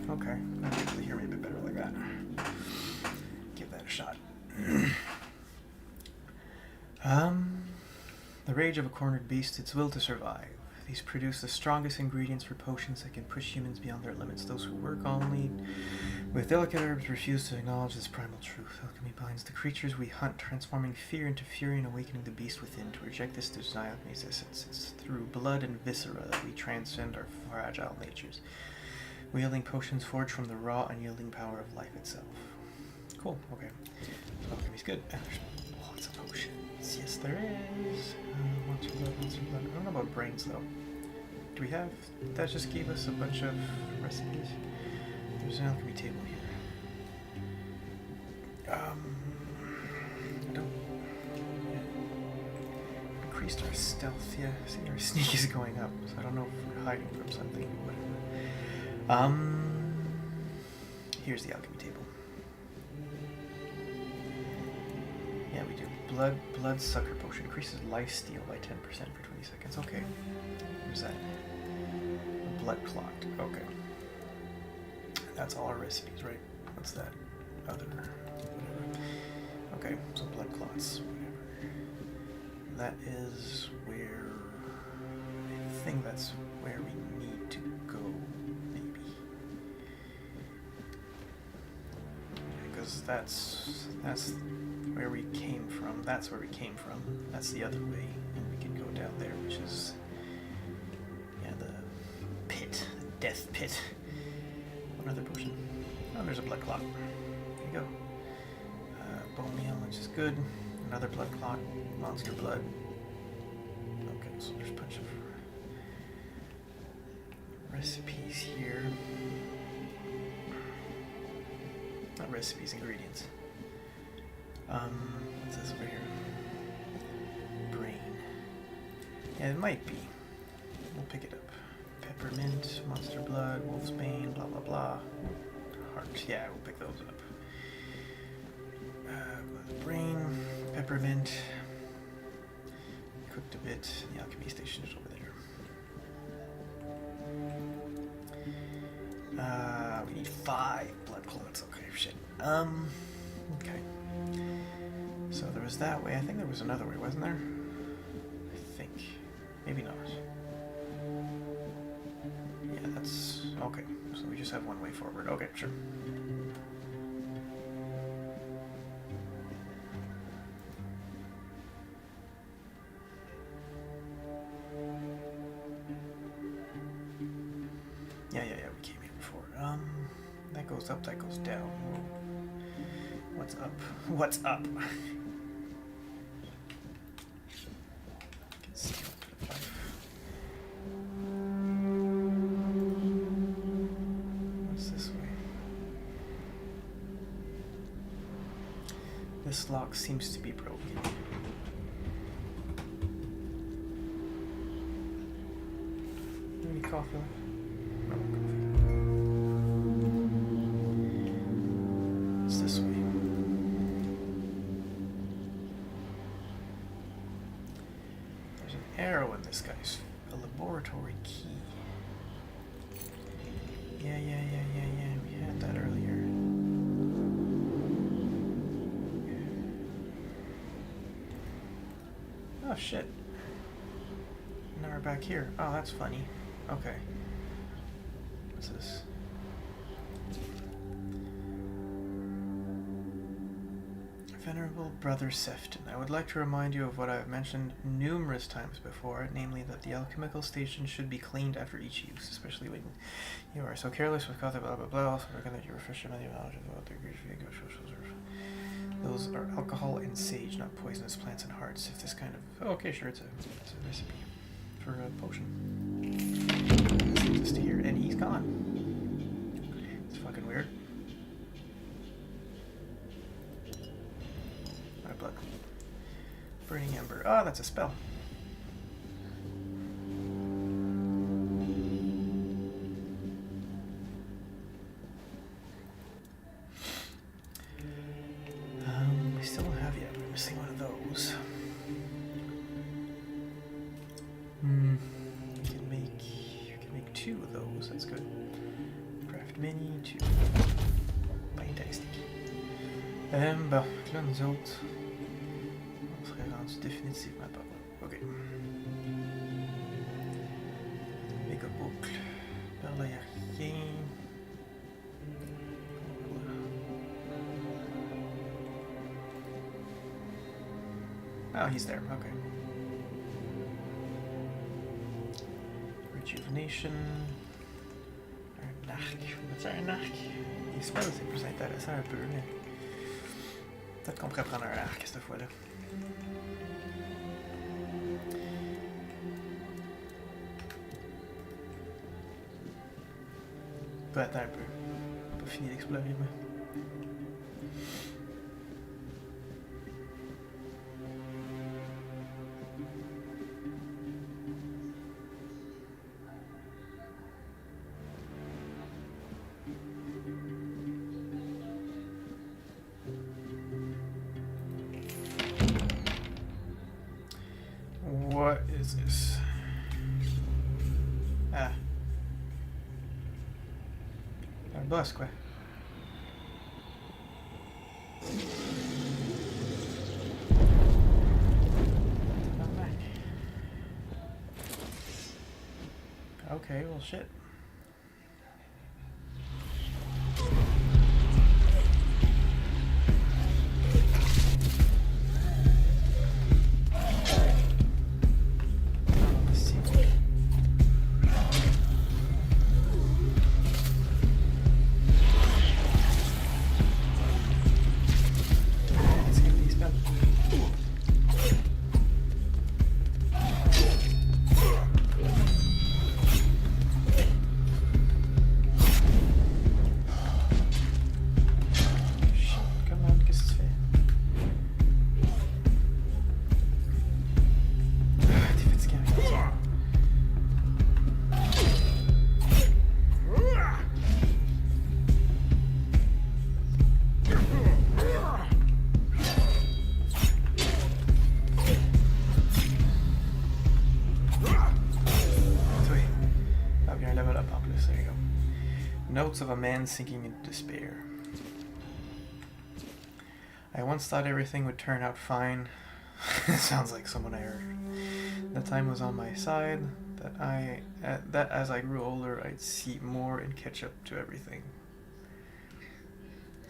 Okay, I'll be able to hear me a bit better like that. Give that a shot. The rage of a cornered beast, its will to survive. These produce the strongest ingredients for potions that can push humans beyond their limits. Those who work only with delicate herbs refuse to acknowledge this primal truth. Alchemy binds the creatures we hunt, transforming fear into fury and awakening the beast within. To reject this is alchemy's essence. It's through blood and viscera that we transcend our fragile natures, wielding potions forged from the raw, unyielding power of life itself. Cool, okay. So alchemy's good. And there's lots of potions. Yes, there is. Once blood. I don't know about brains, though. Do we have... That just gave us a bunch of recipes. There's an alchemy table here. I don't... Yeah. Increased our stealth, yeah. See, our sneak is going up, so I don't know if we're hiding from something or whatever. Here's the alchemy table. Yeah, we do. Blood sucker potion increases life steal by 10% for 20 seconds. Okay. What's that? Blood clot. Okay. That's all our recipes, right? What's that? Other. Whatever. Okay, so blood clots. Whatever. That is where. I think that's where we need to go, maybe. Because that's where we came from. That's where we came from. That's the other way. And we can go down there, which is... Yeah, the pit. The death pit. Another potion. Oh, there's a blood clot. There you go. Bone meal, which is good. Another blood clot. Monster blood. Okay, so there's a bunch of Recipes here. Not recipes, ingredients. What's this over here? Brain. Yeah, it might be. We'll pick it up. Peppermint, monster blood, wolf's bane, blah blah blah. Heart. Yeah, we'll pick those up. Brain, peppermint. Cooked a bit. The alchemy station is over there. We need 5 blood clots. Okay, shit. Okay. So there was that way. I think there was another way, wasn't there? I think. Maybe not. Yeah, that's... Okay. So we just have one way forward. Okay, sure. Yeah, we came here before. That goes up, that goes down. What's up? What's up? Can see what's this way? This lock seems to be broken. Any coffee left? No coffee. It's this way. There's an arrow in this guy's. A laboratory key. Yeah. We had that earlier. Oh shit. Now we're back here. Oh, that's funny. Okay. What's this? Venerable Brother Sefton, I would like to remind you of what I have mentioned numerous times before, namely that the alchemical station should be cleaned after each use, especially when you are so careless with coffee, blah blah blah. Also, reckon that you refresh your knowledge about the those are alcohol and sage, not poisonous plants and hearts. If this kind of... Oh, okay, sure, it's a recipe for a potion. Just here, and he's gone. It's fucking weird. My blood. Burning ember. Oh, that's a spell. We still don't have yet. We're missing one of those. You can make 2 of those. That's good. Craft many, 2. Fantastic. Bon, là nous autres, on serait rendu définitivement pas bon. Ok. Méga boucle. Par là, y'a rien. Oh, he's there. Okay. Rejuvenation. Un arc. C'est un arc. Les spells, c'est plus intéressant un peu, mais... Peut-être qu'on pourrait prendre un arc cette fois-là. Peut attendre un peu. Pas fini d'explorer, moi. What is this? Ah. Un boss, quoi. Okay, well, shit. Notes of a man sinking into despair. I once thought everything would turn out fine. Sounds like someone I heard. The time was on my side. That as I grew older, I'd see more and catch up to everything.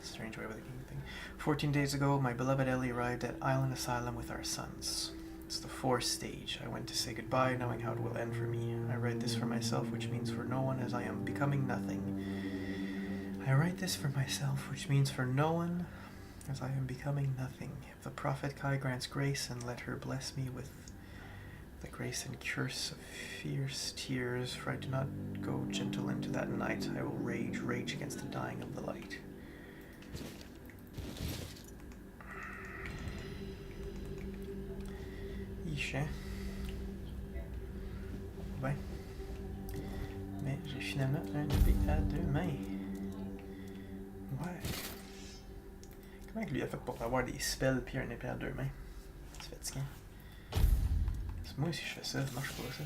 Strange way of thinking thing. 14 days ago, my beloved Ellie arrived at Island Asylum with our sons. It's the 4th stage. I went to say goodbye, knowing how it will end for me. I write this for myself, which means for no one, as I am becoming nothing. I write this for myself, which means for no one, as I am becoming nothing. If the Prophet Kai grants grace, and let her bless me with the grace and curse of fierce tears, for I do not go gentle into that night. I will rage against the dying of the light. Iche. Ouais. Mais j'ai finalement un épée à 2 mains. Ouais. Comment lui a fait pour avoir des spells puis un épée à 2 mains? C'est fatigant. C'est moi si je fais ça, ça marche pas ça.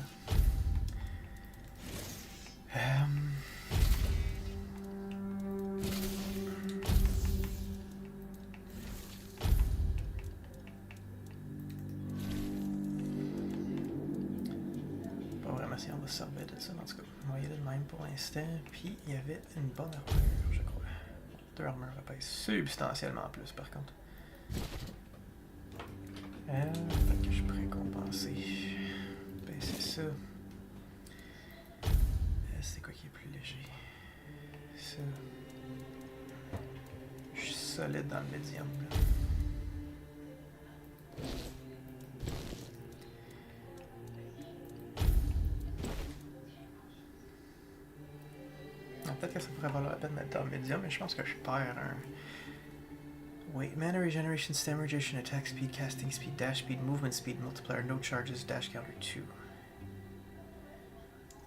Pas vraiment si on va se servir de ça, en tout cas. On va y aller de même pour l'instant. Puis il y avait une bonne armure, je crois. 2 armures pèsent substantiellement plus par contre. Fait que je pourrais compenser. Baisser ça. C'est quoi qui est plus léger? Ça. Je suis solide dans le médium là. Peut-être que ça pourrait valoir la peine d'être dans le médium, mais je pense que je perds un... Wait, mana regeneration, stamina regeneration, attack speed, casting speed, dash speed, movement speed, multiplier, no charges, dash counter 2.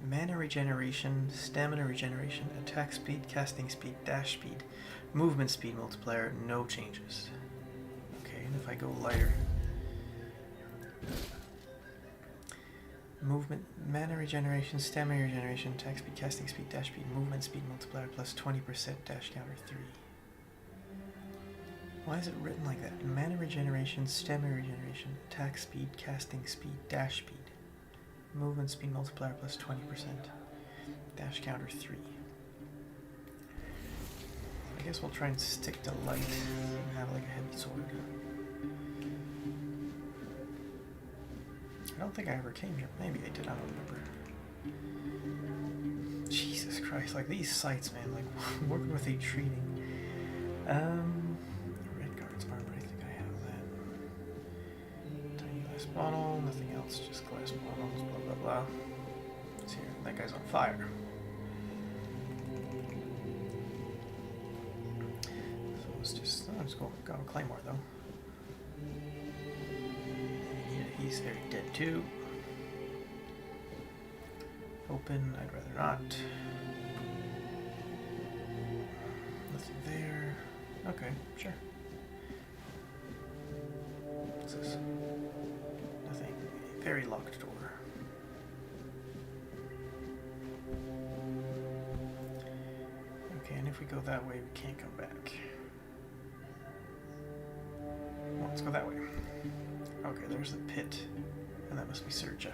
Mana regeneration, stamina regeneration, attack speed, casting speed, dash speed, movement speed, multiplier, no changes. Okay, and if I go lighter... Movement, mana regeneration, stamina regeneration, attack speed, casting speed, dash speed, movement speed multiplier plus 20%, dash counter 3. Why is it written like that? Mana regeneration, stamina regeneration, attack speed, casting speed, dash speed, movement speed multiplier plus 20%, dash counter 3. I guess we'll try and stick to light and have like a heavy sword. I don't think I ever came here. Maybe I did, I don't remember. Jesus Christ, like these sites, man, like working with a treating. Red guards armor, I think I have that. Tiny glass bottle, nothing else, just glass bottles, blah blah blah. Let's hear, that guy's on fire. So let's just, let's go Claymore though. He's very dead too. Open, I'd rather not. Nothing there. Okay, sure. What's this? Nothing. A very locked door. Okay, and if we go that way, we can't come back. Well, let's go that way. Okay, there's the pit, and that must be Serja.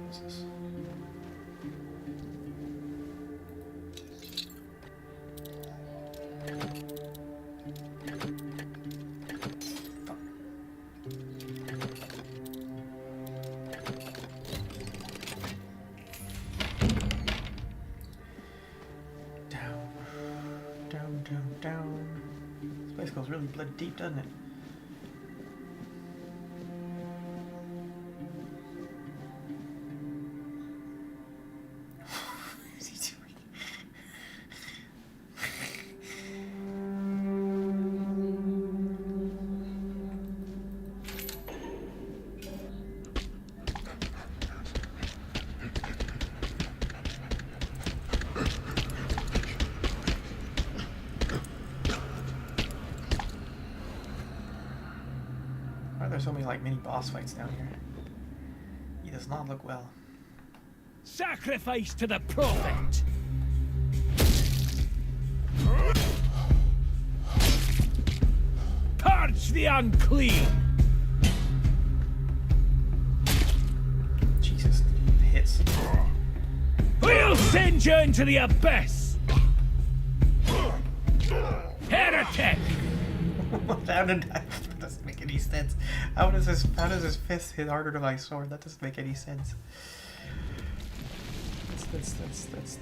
What's this? Fuck. Down, down, down, down. This place goes really blood deep, doesn't it? There's so many like mini boss fights down here. He does not look well. sacrifice to the prophet. Purge the unclean. Jesus, hits. We'll send you into the abyss. Heretic. That doesn't make any sense. How does his fist hit harder than my sword? That doesn't make any sense.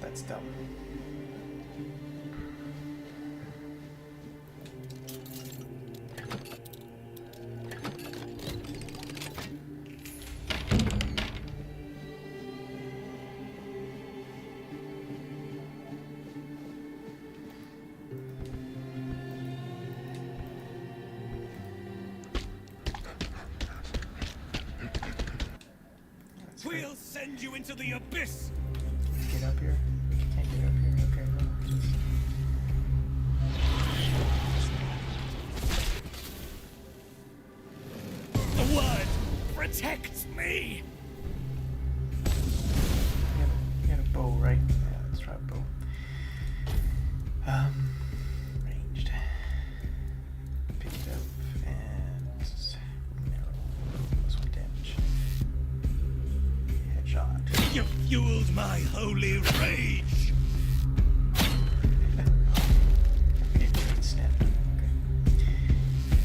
That's dumb. We'll send you into the abyss. Get up here. Can't get up here. Okay, well, just... The word protects me. You got a bow, right? Yeah, let's try a bow. Ranged. Pick it up and narrow. Plus 1 damage. Headshot. You fueled my holy rage. Snap. Okay.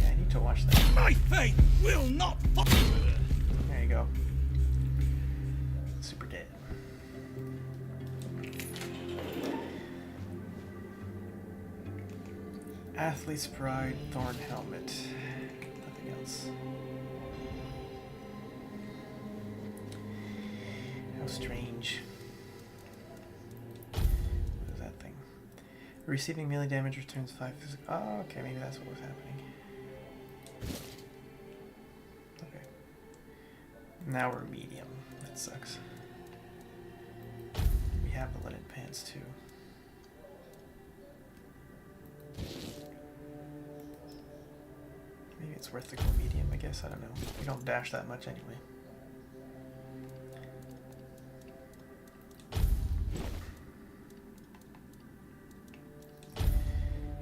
Yeah, I need to watch that. My faith will not fall. There you go. Super dead. Athlete's Pride, Thorn Helmet. Nothing else. How strange. What is that thing? Receiving melee damage returns 5 physical. Oh, okay, maybe that's what was happening. Okay. Now we're medium. That sucks. We have the linen pants too. Maybe it's worth to go medium, I guess. I don't know. We don't dash that much anyway.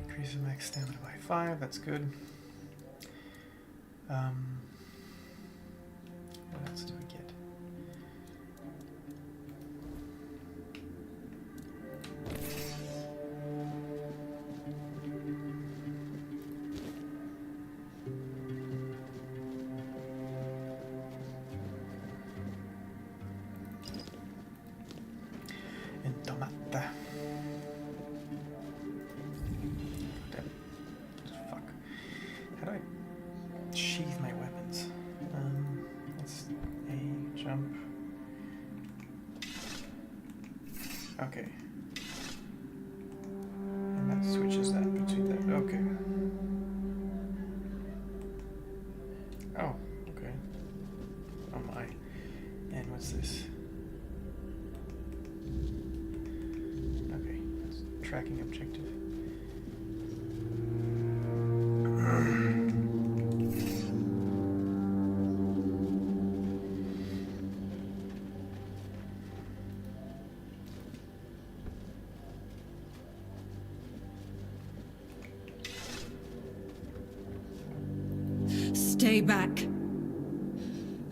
Increases max stamina by 5. That's good. What else do we get? Indomata. Fuck. How do I sheath my weapons? Let's A, jump. Okay. And that switches that between that. Okay. Oh, okay. Oh my. And what's this? Okay, that's tracking objective. Stay back.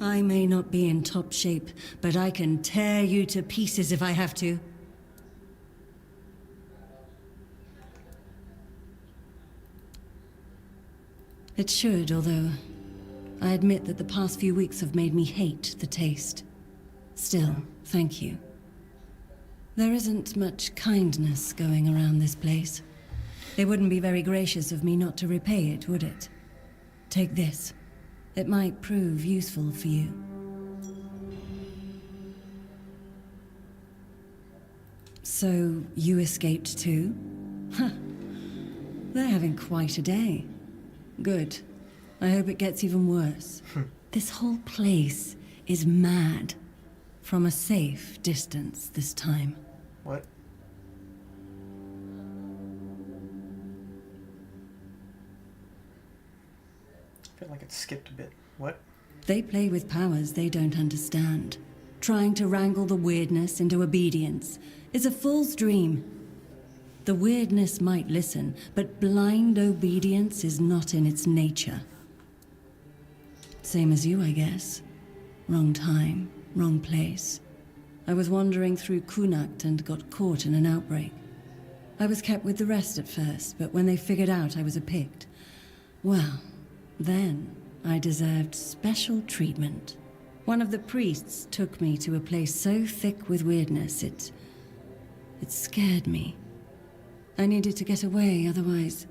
I may not be in top shape, but I can tear you to pieces if I have to. It should, although I admit that the past few weeks have made me hate the taste. Still, thank you. There isn't much kindness going around this place. It wouldn't be very gracious of me not to repay it, would it? Take this. It might prove useful for you. So, you escaped too? Huh. They're having quite a day. Good. I hope it gets even worse. This whole place is mad. From a safe distance this time. What? I feel like it skipped a bit. What? They play with powers they don't understand. trying to wrangle the weirdness into obedience, is a fool's dream. The weirdness might listen, but blind obedience is not in its nature. Same as you, I guess. Wrong time, wrong place. I was wandering through Kunakt and got caught in an outbreak. I was kept with the rest at first, but when they figured out I was a Pict, well, then I deserved special treatment. One of the priests took me to a place so thick with weirdness, it scared me. I needed to get away, otherwise,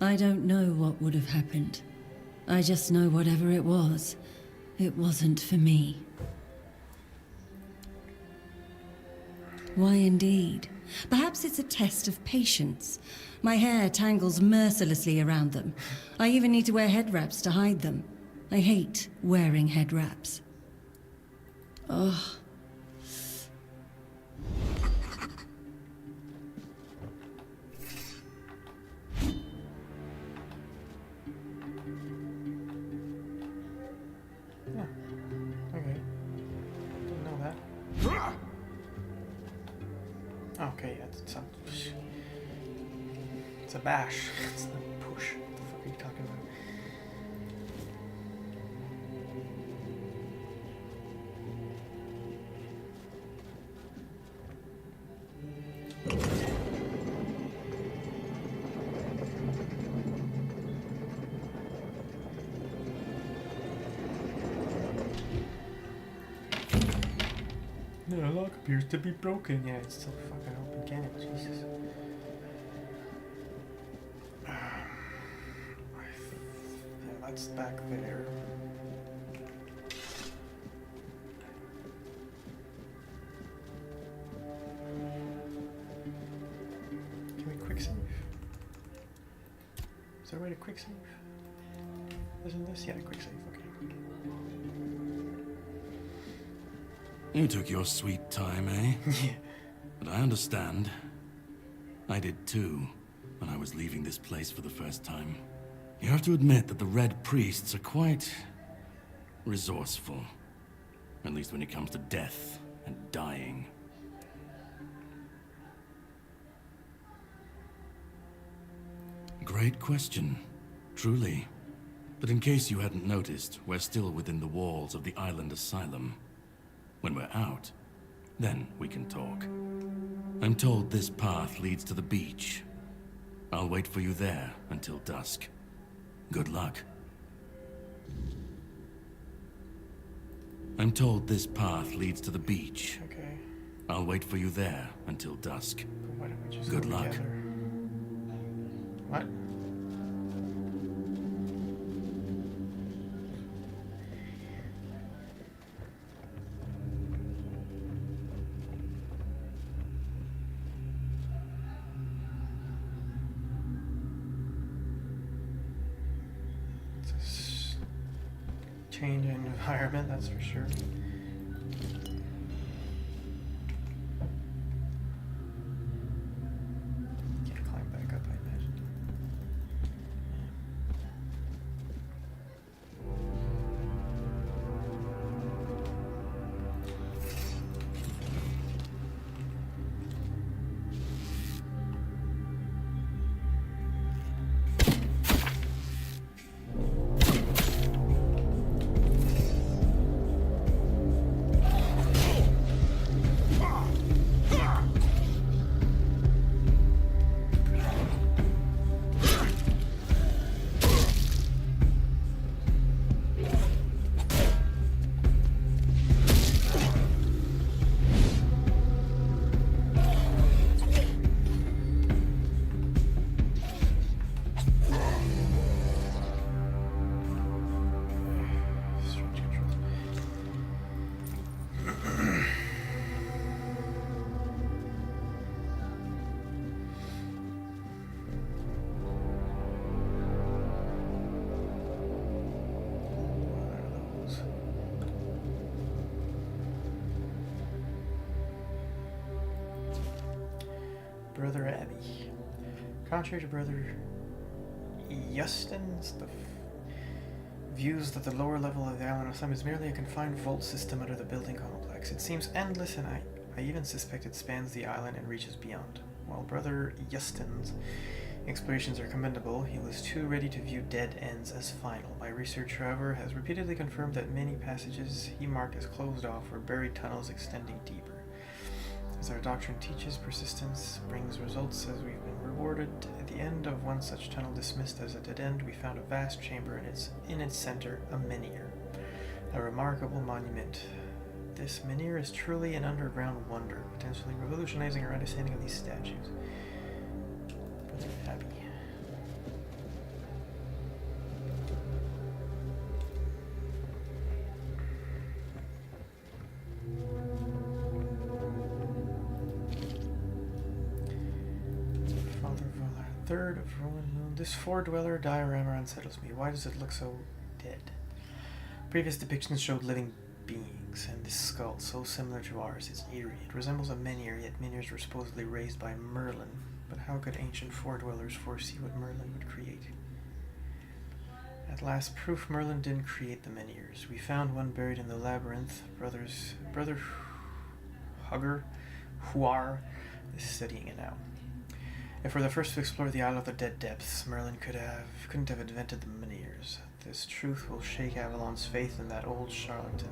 I don't know what would have happened. I just know whatever it wasn't for me. Why indeed? Perhaps it's a test of patience. My hair tangles mercilessly around them. I even need to wear head wraps to hide them. I hate wearing head wraps. Oh. Yeah. Okay. Didn't know that. Okay, yeah, it's a bash. It's a push. What the fuck are you talking about? The lock appears to be broken. Yeah, it's still fucking open, can it? Jesus. Yeah, that's back there. Can we quick save? Is there a way to quick save? Isn't this? Yeah, quick save. Okay. You took your sweet time, eh? Yeah. But I understand. I did too, when I was leaving this place for the first time. You have to admit that the Red Priests are quite resourceful. At least when it comes to death and dying. Great question, truly. But in case you hadn't noticed, we're still within the walls of the island asylum. When we're out, then we can talk. I'm told this path leads to the beach. I'll wait for you there until dusk. Good luck. I'm told this path leads to the beach. Okay. I'll wait for you there until dusk. But why don't we just Good go luck. together? What? Change in environment, that's for sure. Can't climb back up, I imagine. Brother Abbey. Contrary to Brother Justin's, the views that the lower level of the Avalon is merely a confined vault system under the building complex. complex. It seems endless, and I even suspect it spans the island and reaches beyond. While Brother Justin's explorations are commendable, he was too ready to view dead ends as final. My research, however, has repeatedly confirmed that many passages he marked as closed off were buried tunnels extending deeper. As our doctrine teaches, persistence brings results as we've been rewarded. At the end of one such tunnel dismissed as a dead end, we found a vast chamber and in its center a menhir, a remarkable monument. This menhir is truly an underground wonder, potentially revolutionizing our understanding of these statues. Brother Abbey. Father Valar, third of Rowan Moon. This four-dweller diorama unsettles me. Why does it look so dead? Previous depictions showed living beings, and this skull, so similar to ours, is eerie. It resembles a menhir, yet menhirs were supposedly raised by Merlin. But how could ancient four-dwellers foresee what Merlin would create? At last, proof Merlin didn't create the menhirs. We found one buried in the labyrinth. Brother Huar is studying it now. If we're the first to explore the Isle of the Dead Depths, Merlin couldn't have invented the menhirs. This truth will shake Avalon's faith in that old charlatan.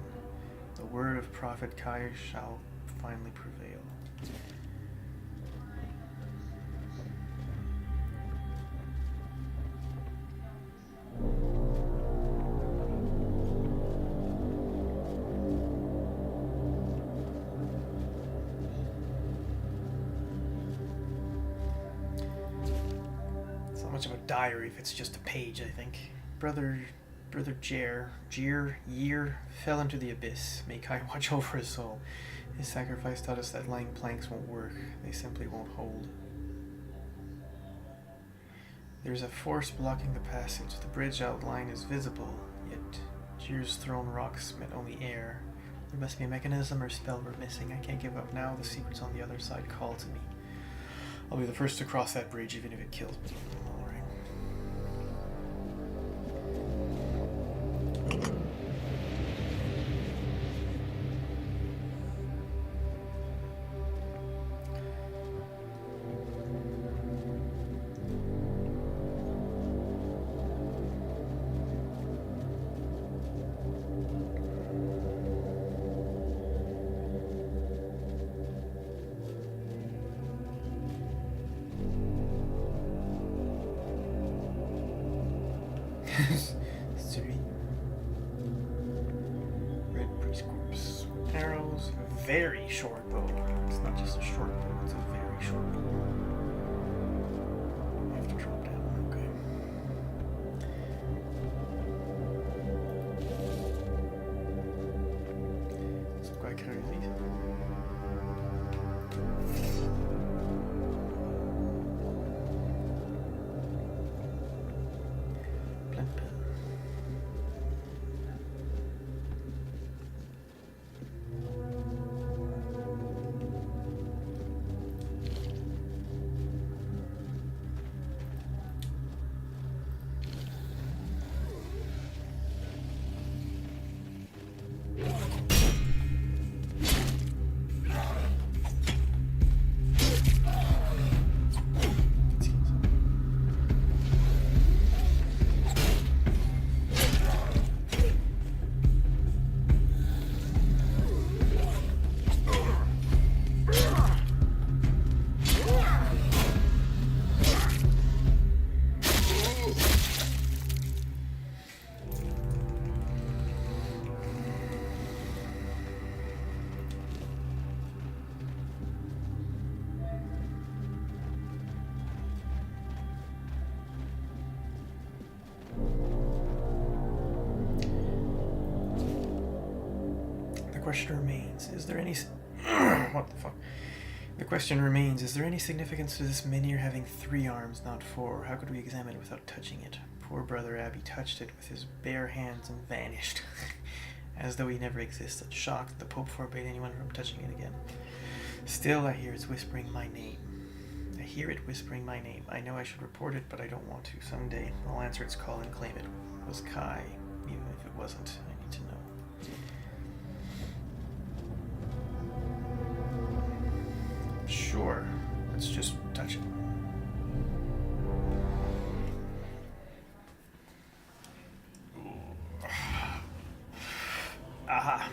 The word of Prophet Kai shall finally prevail. It's not much of a diary if it's just a page, I think. Brother Year fell into the abyss. May Kai watch over his soul. His sacrifice taught us that laying planks won't work. They simply won't hold. There's a force blocking the passage. The bridge outline is visible, yet Year's thrown rocks met only air. There must be a mechanism or spell we're missing. I can't give up now. The secrets on the other side call to me. I'll be the first to cross that bridge, even if it kills me. Red priest corpse. Arrows. Very short bow. It's not just a short bow, it's a very short bow. I have to drop down, okay. It's quite crazy. The question remains, is there any... what the fuck? The question remains, is there any significance to this menhir having 3 arms, not 4? How could we examine it without touching it? Poor Brother Abbey touched it with his bare hands and vanished, as though he never existed. Shocked, the Pope forbade anyone from touching it again. Still, I hear it's whispering my name. I hear it whispering my name. I know I should report it, but I don't want to. Someday, I'll answer its call and claim it was Kai, even if it wasn't. I need to know. Sure. Let's just touch it. Aha.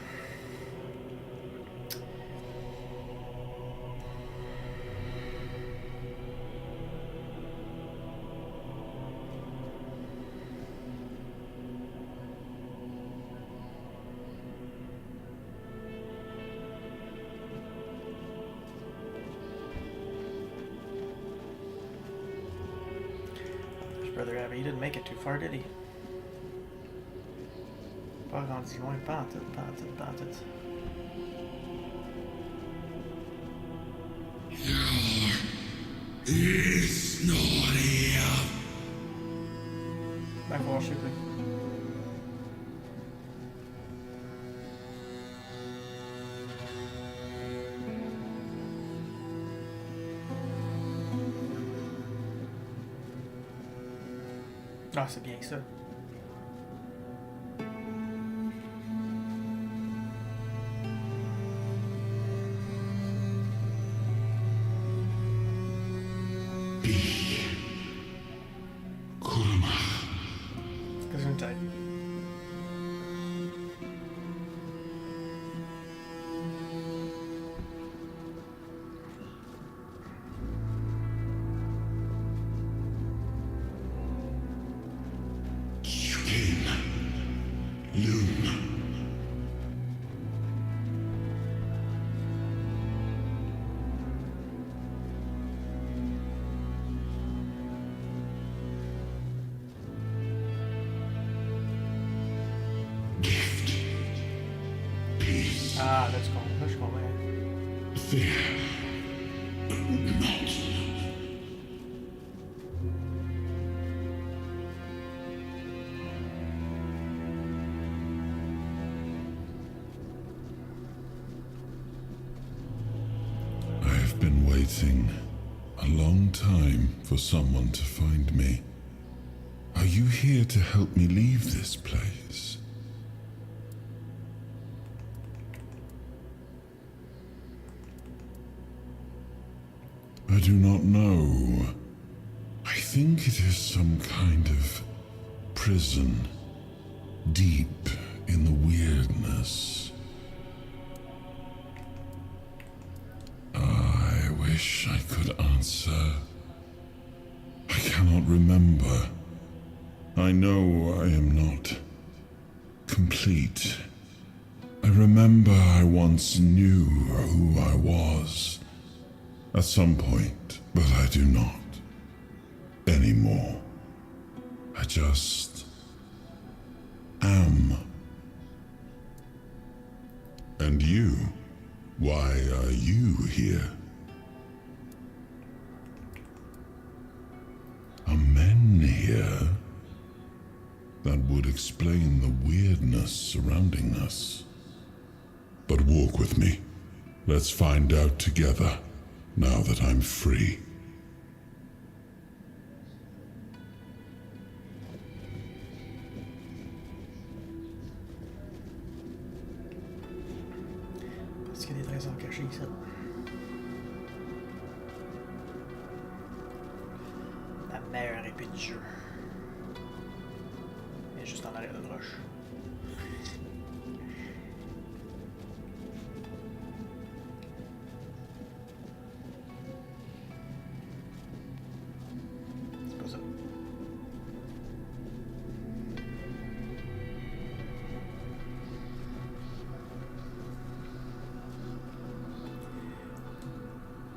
Brother Abby, he didn't make it too far, did he? Bagans loin patet. Is not here. Back worshipping. Ah, c'est bien ça. Gesundheit. Ah, let's go. Let's go, man. Fear not. I've been waiting a long time for someone to find me. Are you here to help me leave this place? I do not know. I think it is some kind of prison, deep in the weirdness. I wish I could answer. I cannot remember. I know I am not complete. I remember I once knew who I was. At some point, but I do not anymore. I just am. And you? Why are you here? Are men here? That would explain the weirdness surrounding us. But walk with me. Let's find out together. Now that I'm free. Parce qu'il y a des trésors cachés ici. La meilleure épée du jeu. Elle est juste en arrière de roche.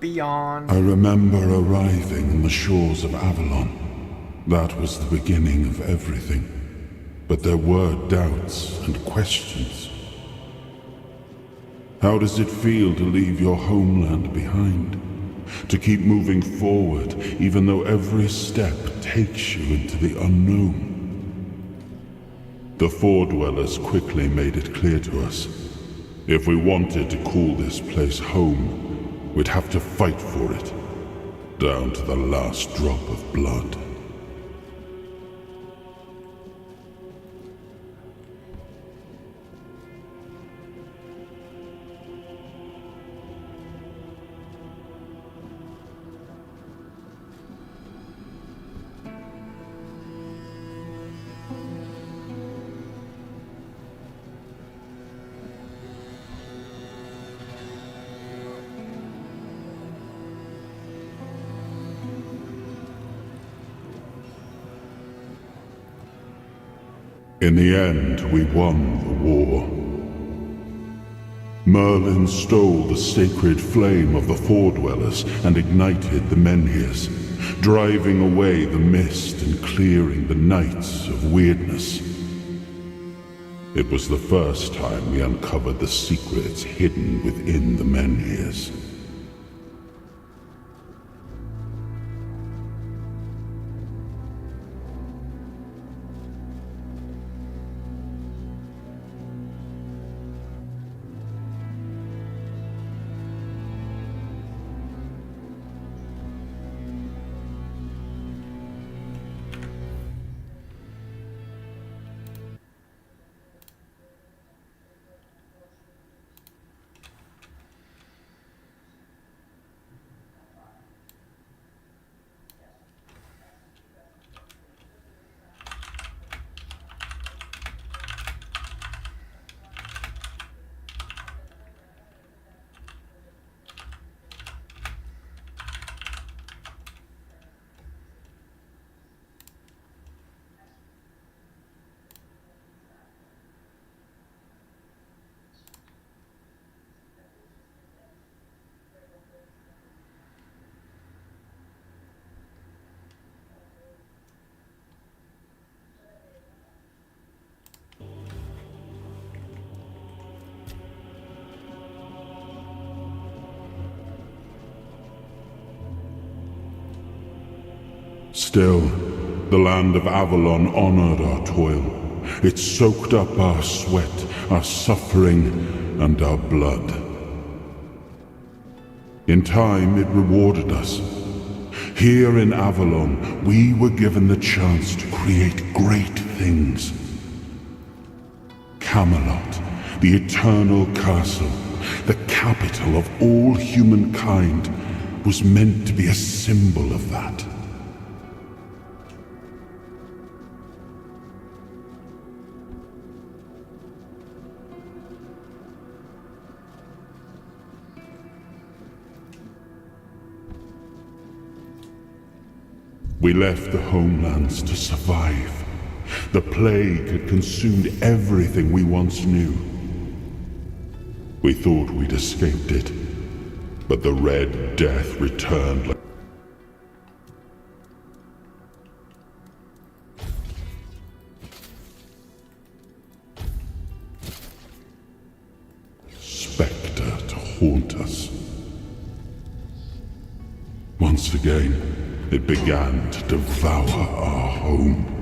Beyond. I remember arriving on the shores of Avalon. That was the beginning of everything. But there were doubts and questions. How does it feel to leave your homeland behind? To keep moving forward, even though every step takes you into the unknown? The Four Dwellers quickly made it clear to us. If we wanted to call this place home, we'd have to fight for it, down to the last drop of blood. In the end, we won the war. Merlin stole the sacred flame of the Foredwellers and ignited the Menhirs, driving away the mist and clearing the nights of weirdness. It was the first time we uncovered the secrets hidden within the Menhirs. Still, the land of Avalon honored our toil. It soaked up our sweat, our suffering, and our blood. In time, it rewarded us. Here in Avalon, we were given the chance to create great things. Camelot, the eternal castle, the capital of all humankind, was meant to be a symbol of that. We left the homelands to survive. The plague had consumed everything we once knew. We thought we'd escaped it, but the Red Death returned like... spectre to haunt us. Once again, it began to devour our home.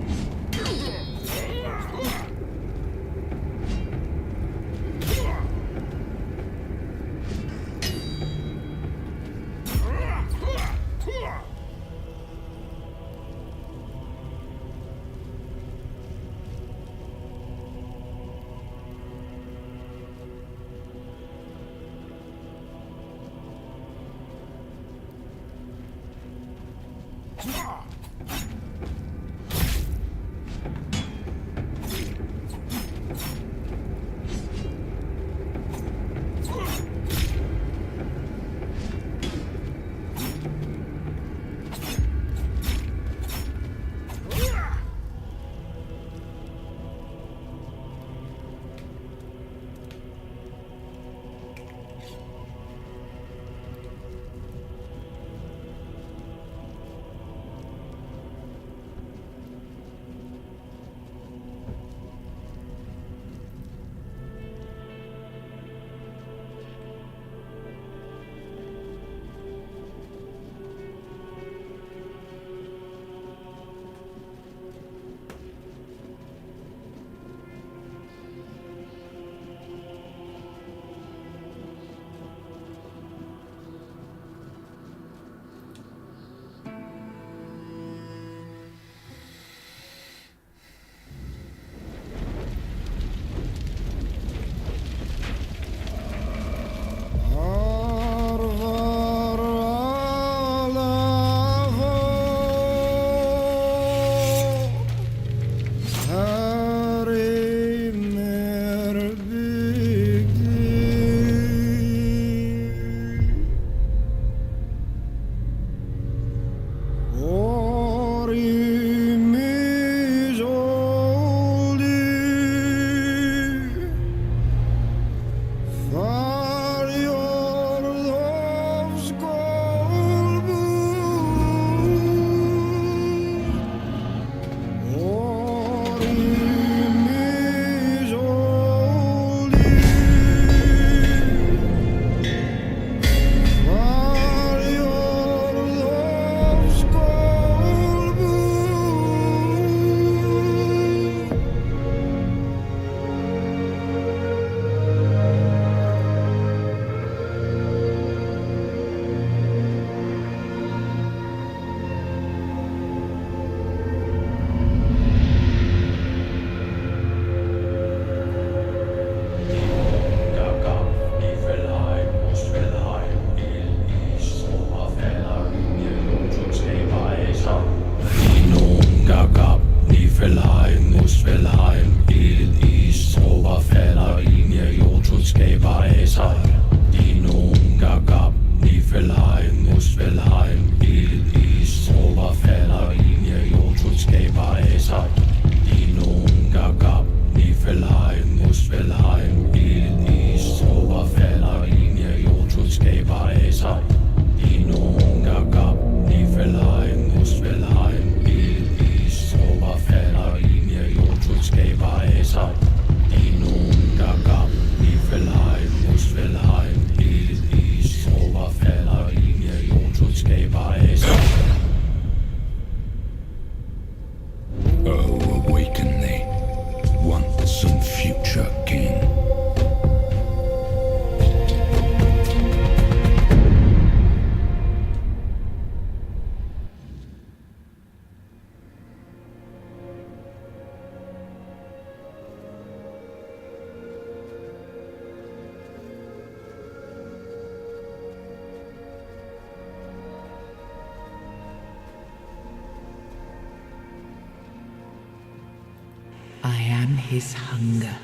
I am his hunger,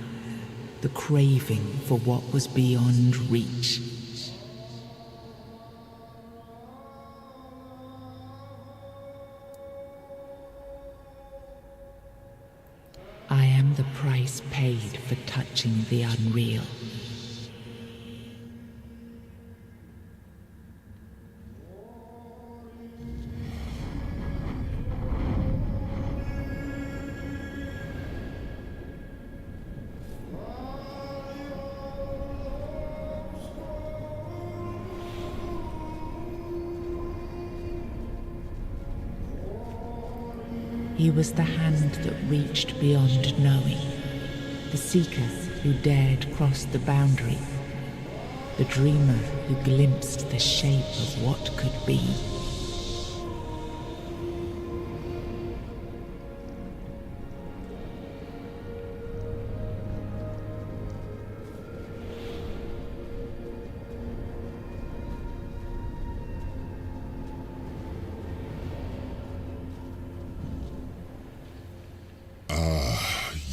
the craving for what was beyond reach. I am the price paid for touching the unreal. He was the hand that reached beyond knowing, the seeker who dared cross the boundary, the dreamer who glimpsed the shape of what could be.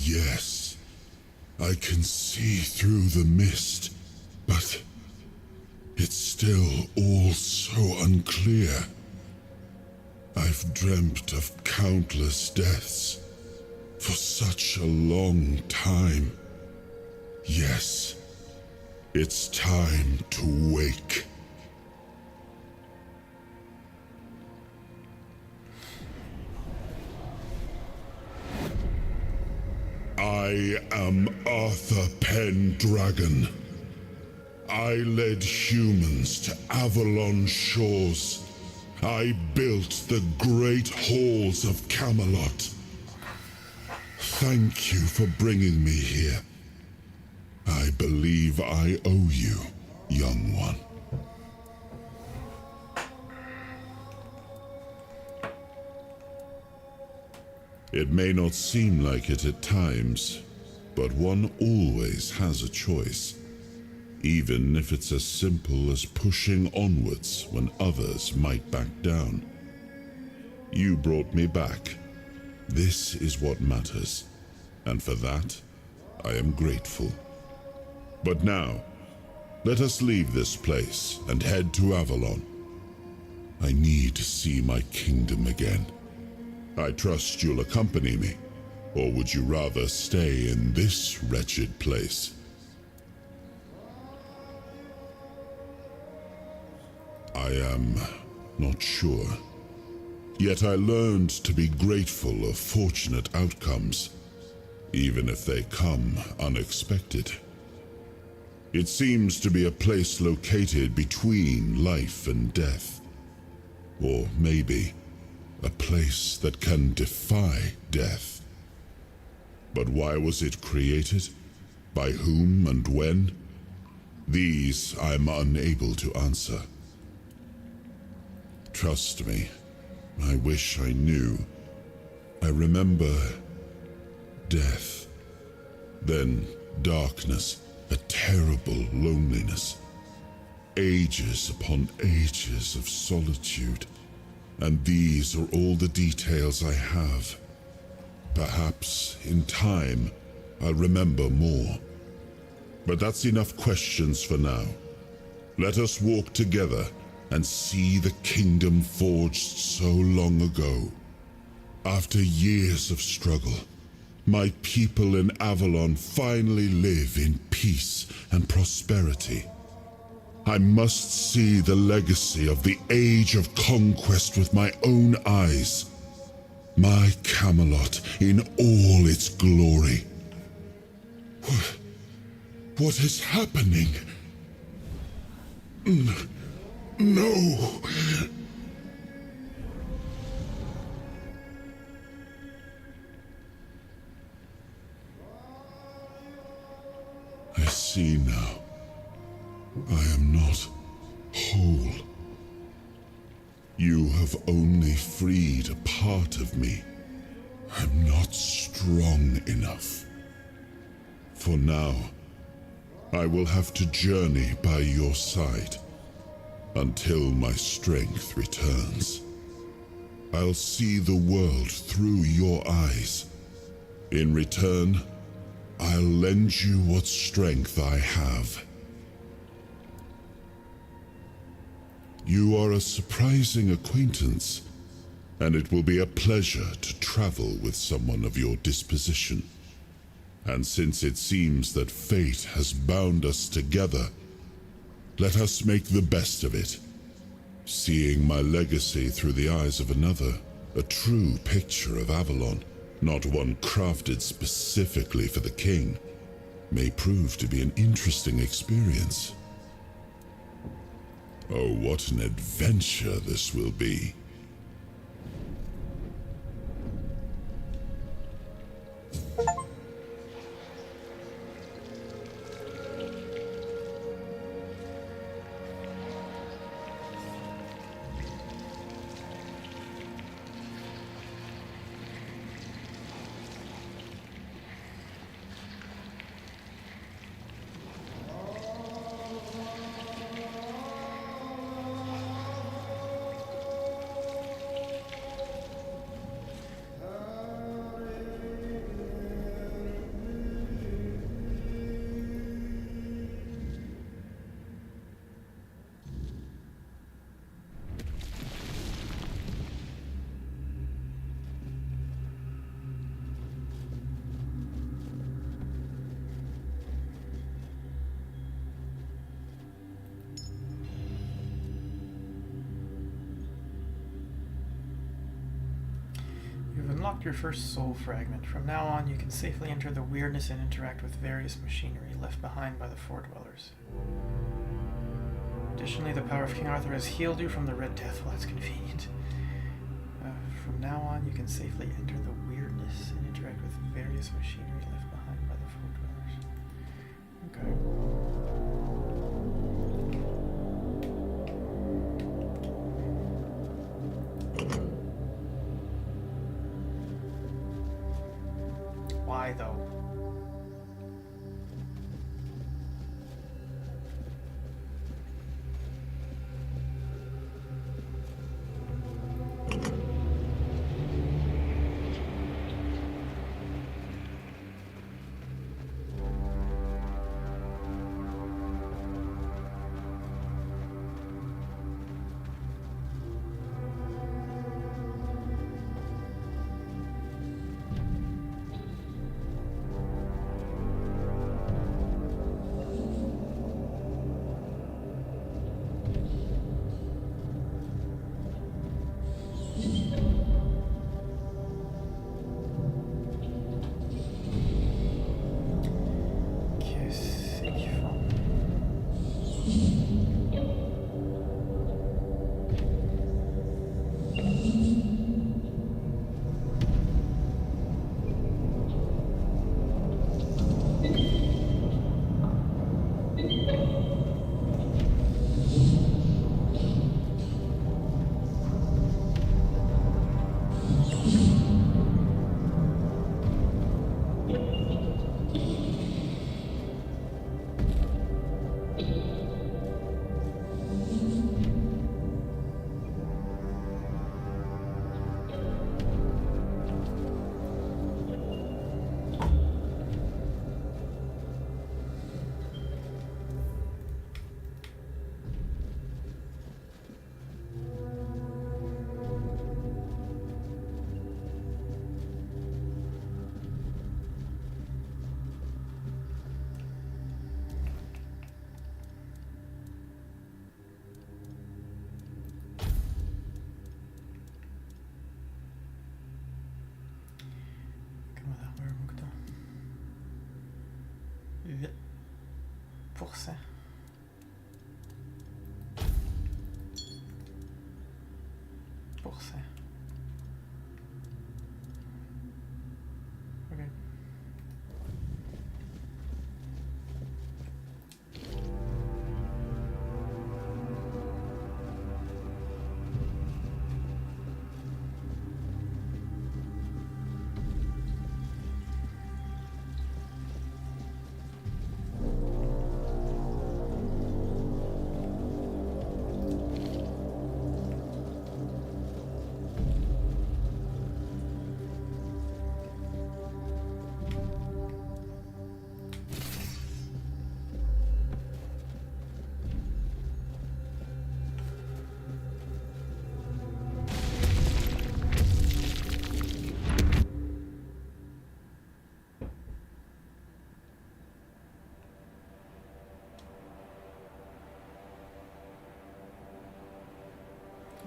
Yes, I can see through the mist, but it's still all so unclear. I've dreamt of countless deaths for such a long time. Yes, it's time to wake. I am Arthur Pendragon. I led humans to Avalon shores. I built the great halls of Camelot. Thank you for bringing me here. I believe I owe you, young one. It may not seem like it at times, but one always has a choice, even if it's as simple as pushing onwards when others might back down. You brought me back. This is what matters, and for that, I am grateful. But now, let us leave this place and head to Avalon. I need to see my kingdom again. I trust you'll accompany me, or would you rather stay in this wretched place? I am not sure. Yet I learned to be grateful of fortunate outcomes, even if they come unexpected. It seems to be a place located between life and death. Or maybe a place that can defy death. But why was it created? By whom and when? These I'm unable to answer. Trust me, I wish I knew. I remember death, then darkness, a terrible loneliness, ages upon ages of solitude, and these are all the details I have. Perhaps, in time, I'll remember more. But that's enough questions for now. Let us walk together and see the kingdom forged so long ago. After years of struggle, my people in Avalon finally live in peace and prosperity. I must see the legacy of the Age of Conquest with my own eyes. My Camelot in all its glory. What is happening? No! I see now. I am not whole. You have only freed a part of me. I'm not strong enough. For now, I will have to journey by your side until my strength returns. I'll see the world through your eyes. In return, I'll lend you what strength I have. You are a surprising acquaintance, and it will be a pleasure to travel with someone of your disposition. And since it seems that fate has bound us together, let us make the best of it. Seeing my legacy through the eyes of another, a true picture of Avalon, not one crafted specifically for the king, may prove to be an interesting experience. Oh, what an adventure this will be. Unlocked your first soul fragment. From now on, you can safely enter the weirdness and interact with various machinery left behind by the Four Dwellers. Additionally, the power of King Arthur has healed you from the Red Death. Well, that's convenient. From now on, you can safely enter the weirdness and interact with various machinery left behind by the Four Dwellers. Okay. Why, though? Mukta. 8%. Okay.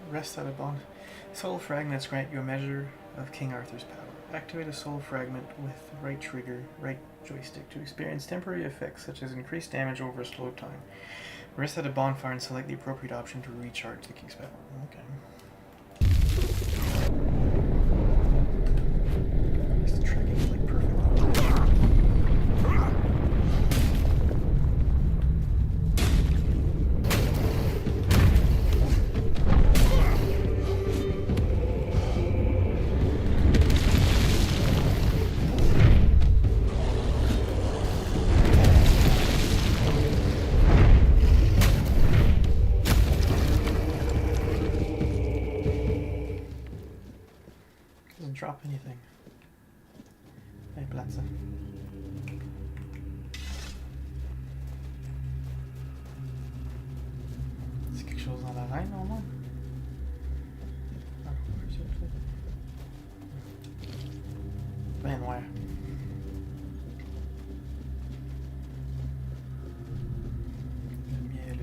Rest out of bond. Soul fragments grant you a measure of King Arthur's power. Activate a soul fragment with the right trigger, right joystick to experience temporary effects such as increased damage over a slow time. Rest at a bonfire and select the appropriate option to recharge the King's power. Okay. This tracking is like perfect. Drop anything. Hey, Platze. C'est quelque chose dans l'arène, normalement? Ah, ben noir. Le miel.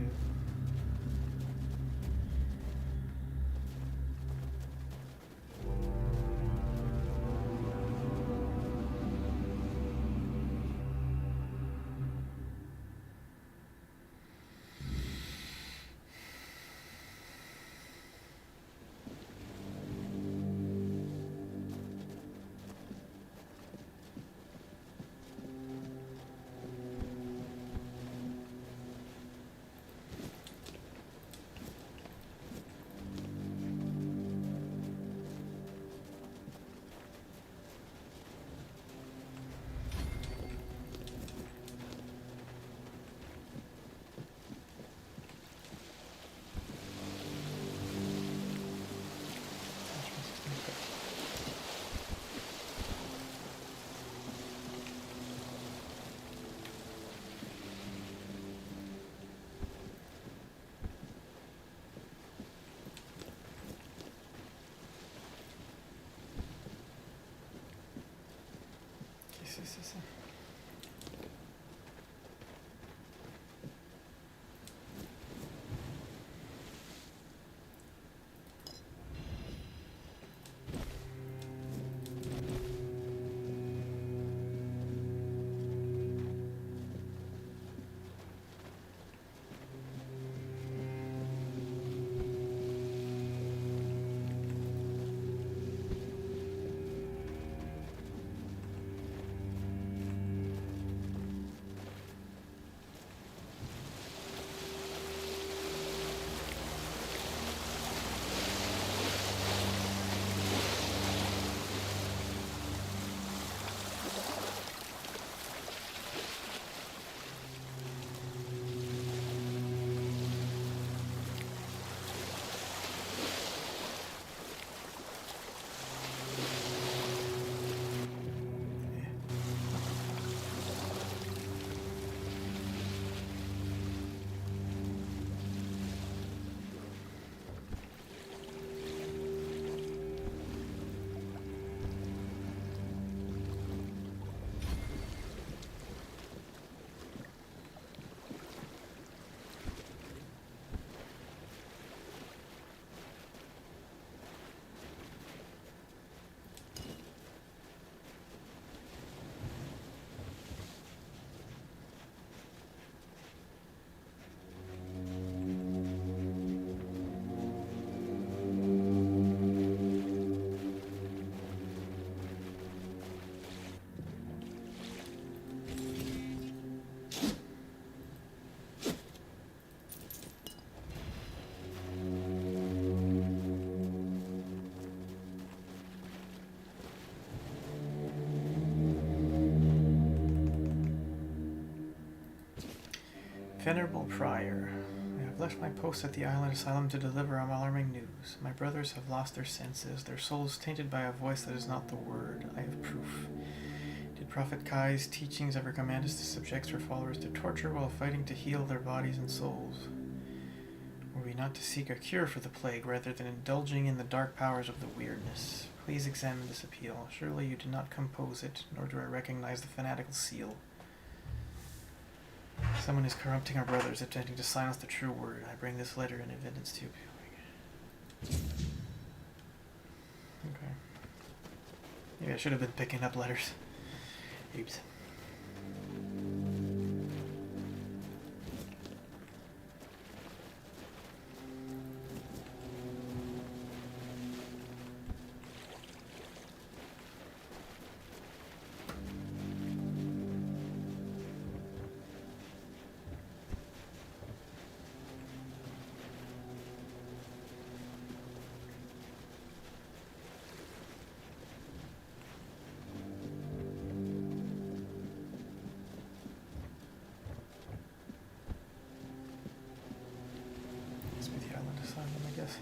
C'est ça. Venerable Prior, I have left my post at the island asylum to deliver alarming news. My brothers have lost their senses, their souls tainted by a voice that is not the word. I have proof. Did Prophet Kai's teachings ever command us to subject her followers to torture while fighting to heal their bodies and souls? Were we not to seek a cure for the plague rather than indulging in the dark powers of the weirdness? Please examine this appeal. Surely you did not compose it, nor do I recognize the fanatical seal. Someone is corrupting our brothers, attempting to silence the true word. I bring this letter in evidence to you. Okay. Maybe I should have been picking up letters. Oops. I guess.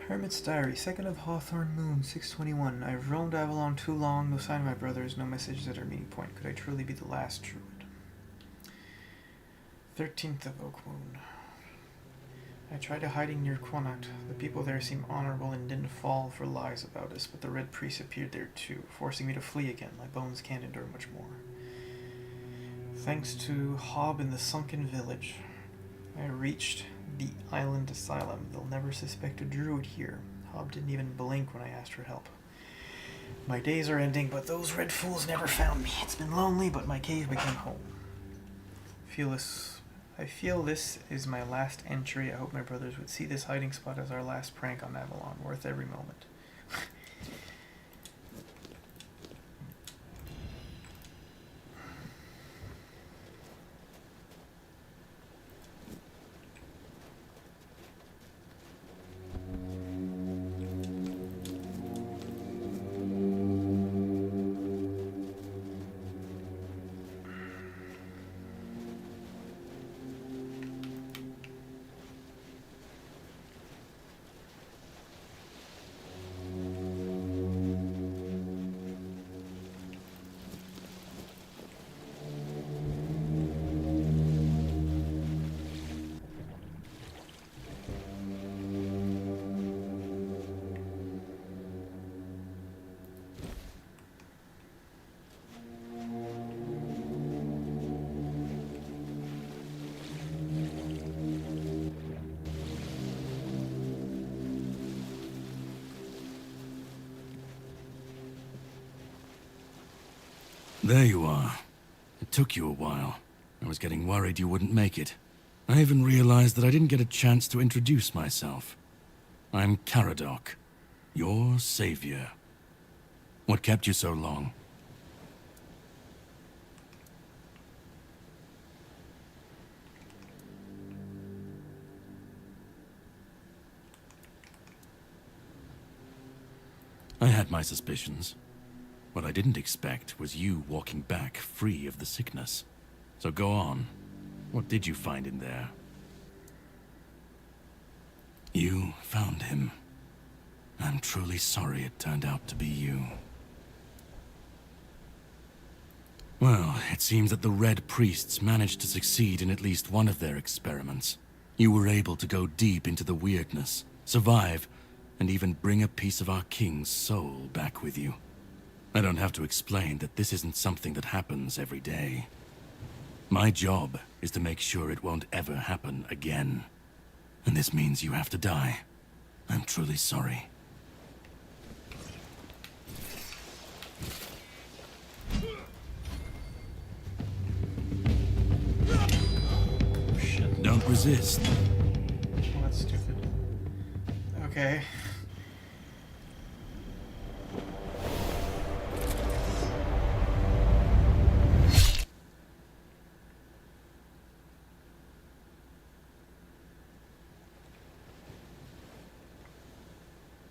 Hermit's Diary, 2nd of Hawthorn Moon, 621. I've roamed Avalon too long, no sign of my brothers, no messages at our meeting point. Could I truly be the last druid? 13th of Oak Moon. I tried to hiding near Quanat. The people there seem honorable and didn't fall for lies about us, but the Red Priest appeared there too, forcing me to flee again. My bones can't endure much more. Thanks to Hob in the Sunken Village, I reached the island asylum. They'll never suspect a druid here. Hob didn't even blink when I asked for help. My days are ending, but those red fools never found me. It's been lonely, but my cave became home. I feel this is my last entry. I hope my brothers would see this hiding spot as our last prank on Avalon, worth every moment. There you are. It took you a while. I was getting worried you wouldn't make it. I even realized that I didn't get a chance to introduce myself. I'm Caradoc, your savior. What kept you so long? I had my suspicions. What I didn't expect was you walking back free of the sickness. So go on. What did you find in there? You found him. I'm truly sorry it turned out to be you. Well, it seems that the Red Priests managed to succeed in at least one of their experiments. You were able to go deep into the weirdness, survive, and even bring a piece of our king's soul back with you. I don't have to explain that this isn't something that happens every day. My job is to make sure it won't ever happen again. And this means you have to die. I'm truly sorry. Shit. Don't resist. Oh, that's stupid. Okay.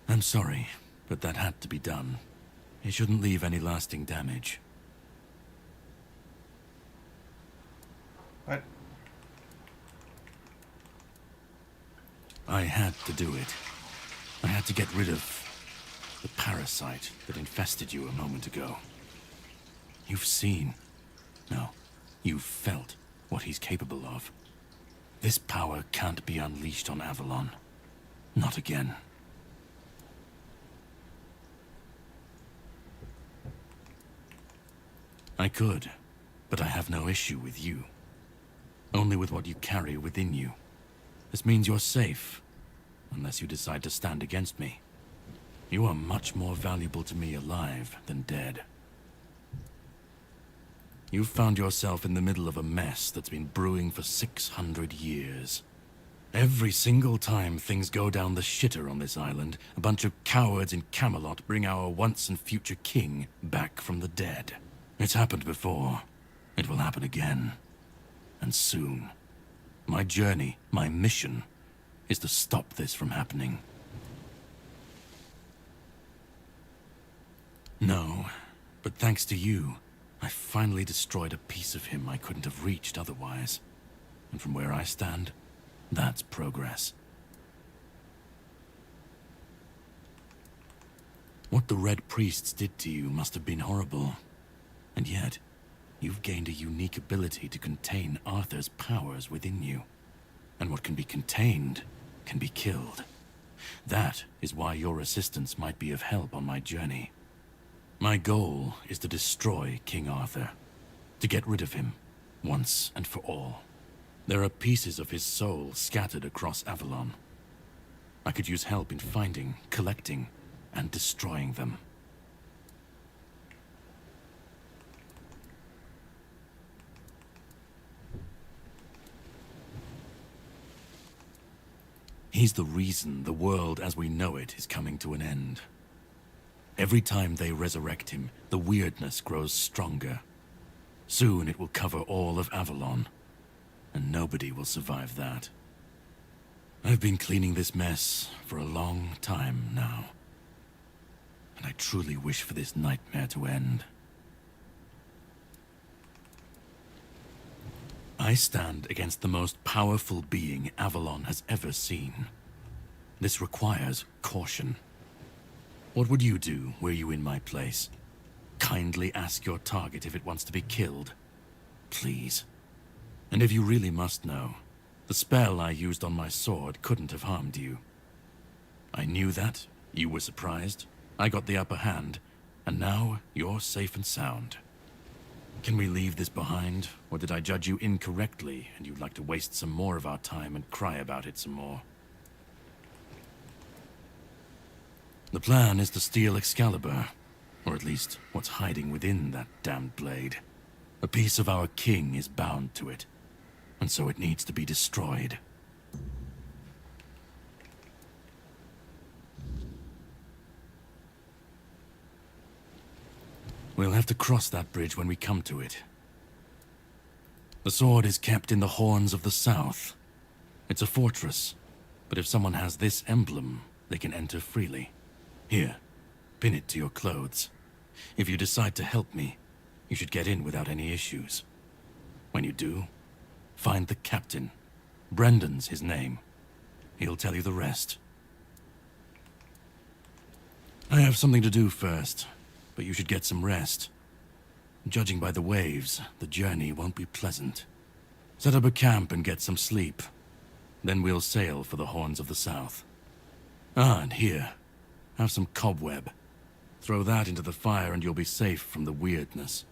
I'm sorry, but that had to be done. It shouldn't leave any lasting damage. What? I had to do it. I had to get rid of the parasite that infested you a moment ago. You've seen, no, you've felt what he's capable of. This power can't be unleashed on Avalon. Not again. I could, but I have no issue with you. Only with what you carry within you. This means you're safe, unless you decide to stand against me. You are much more valuable to me alive than dead. You've found yourself in the middle of a mess that's been brewing for 600 years. Every single time things go down the shitter on this island, a bunch of cowards in Camelot bring our once and future king back from the dead. It's happened before. It will happen again. And soon. My journey, my mission, is to stop this from happening. No, but thanks to you, I finally destroyed a piece of him I couldn't have reached otherwise. And from where I stand, that's progress. What the Red Priests did to you must have been horrible. And yet, you've gained a unique ability to contain Arthur's powers within you. And what can be contained can be killed. That is why your assistance might be of help on my journey. My goal is to destroy King Arthur. To get rid of him, once and for all. There are pieces of his soul scattered across Avalon. I could use help in finding, collecting, and destroying them. He's the reason the world as we know it is coming to an end. Every time they resurrect him, the weirdness grows stronger. Soon it will cover all of Avalon, and nobody will survive that. I've been cleaning this mess for a long time now, and I truly wish for this nightmare to end. I stand against the most powerful being Avalon has ever seen. This requires caution. What would you do were you in my place? Kindly ask your target if it wants to be killed. Please. And if you really must know, the spell I used on my sword couldn't have harmed you. I knew that, you were surprised, I got the upper hand, and now you're safe and sound. Can we leave this behind, or did I judge you incorrectly and you'd like to waste some more of our time and cry about it some more? The plan is to steal Excalibur, or at least what's hiding within that damned blade. A piece of our king is bound to it, and so it needs to be destroyed. We'll have to cross that bridge when we come to it. The sword is kept in the Horns of the South. It's a fortress, but if someone has this emblem, they can enter freely. Here, pin it to your clothes. If you decide to help me, you should get in without any issues. When you do, find the captain. Brendan's his name. He'll tell you the rest. I have something to do first, but you should get some rest. Judging by the waves, the journey won't be pleasant. Set up a camp and get some sleep. Then we'll sail for the Horns of the South. Ah, and here, have some cobweb. Throw that into the fire and you'll be safe from the weirdness.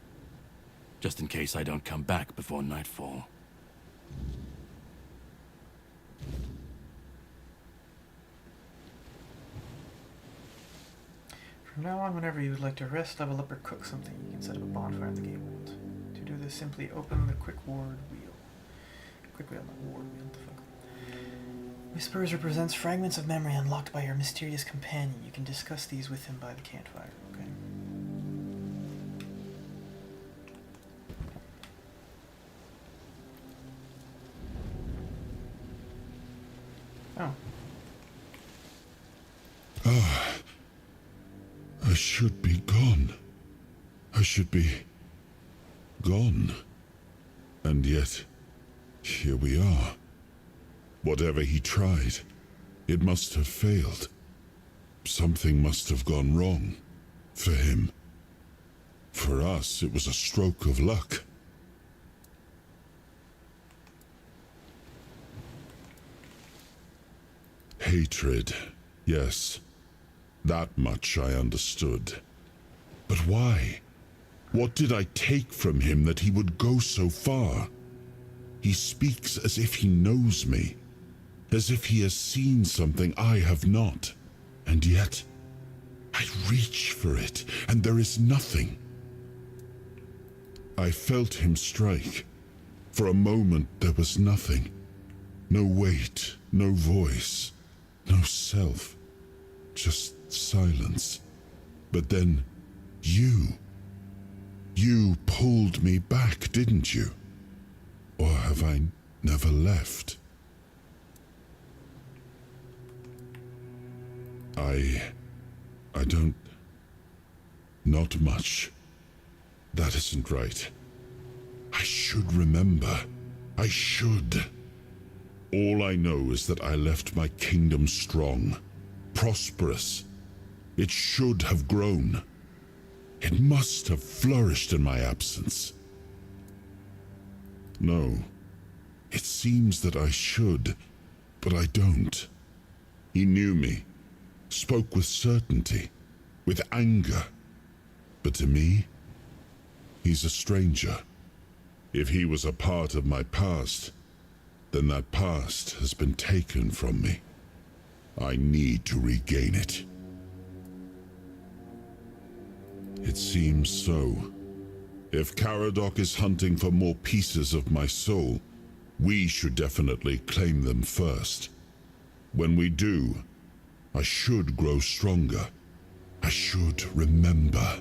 Just in case I don't come back before nightfall. From now on, whenever you would like to rest, level up, or cook something, you can set up a bonfire in the gateway. To do this, simply open the quick ward wheel. Quick wheel, not ward wheel, what the fuck. Whispers represents fragments of memory unlocked by your mysterious companion. You can discuss these with him by the campfire, okay? Oh. Ah. I should be gone. I should be gone. And yet, here we are. Whatever he tried, it must have failed. Something must have gone wrong. For him. For us, it was a stroke of luck. Hatred, yes. That much I understood. But why? What did I take from him that he would go so far? He speaks as if he knows me, as if he has seen something I have not. And yet, I reach for it, and there is nothing. I felt him strike. For a moment, there was nothing. No weight, no voice, no self. Just silence. But then, you pulled me back, didn't you? Or have I never left? I don't... Not much. That isn't right. I should remember. I should. All I know is that I left my kingdom strong, prosperous. It should have grown. It must have flourished in my absence. No. It seems that I should, but I don't. He knew me, spoke with certainty, with anger. But to me, he's a stranger. If he was a part of my past, then that past has been taken from me. I need to regain it. It seems so. If Caradoc is hunting for more pieces of my soul, we should definitely claim them first. When we do, I should grow stronger. I should remember.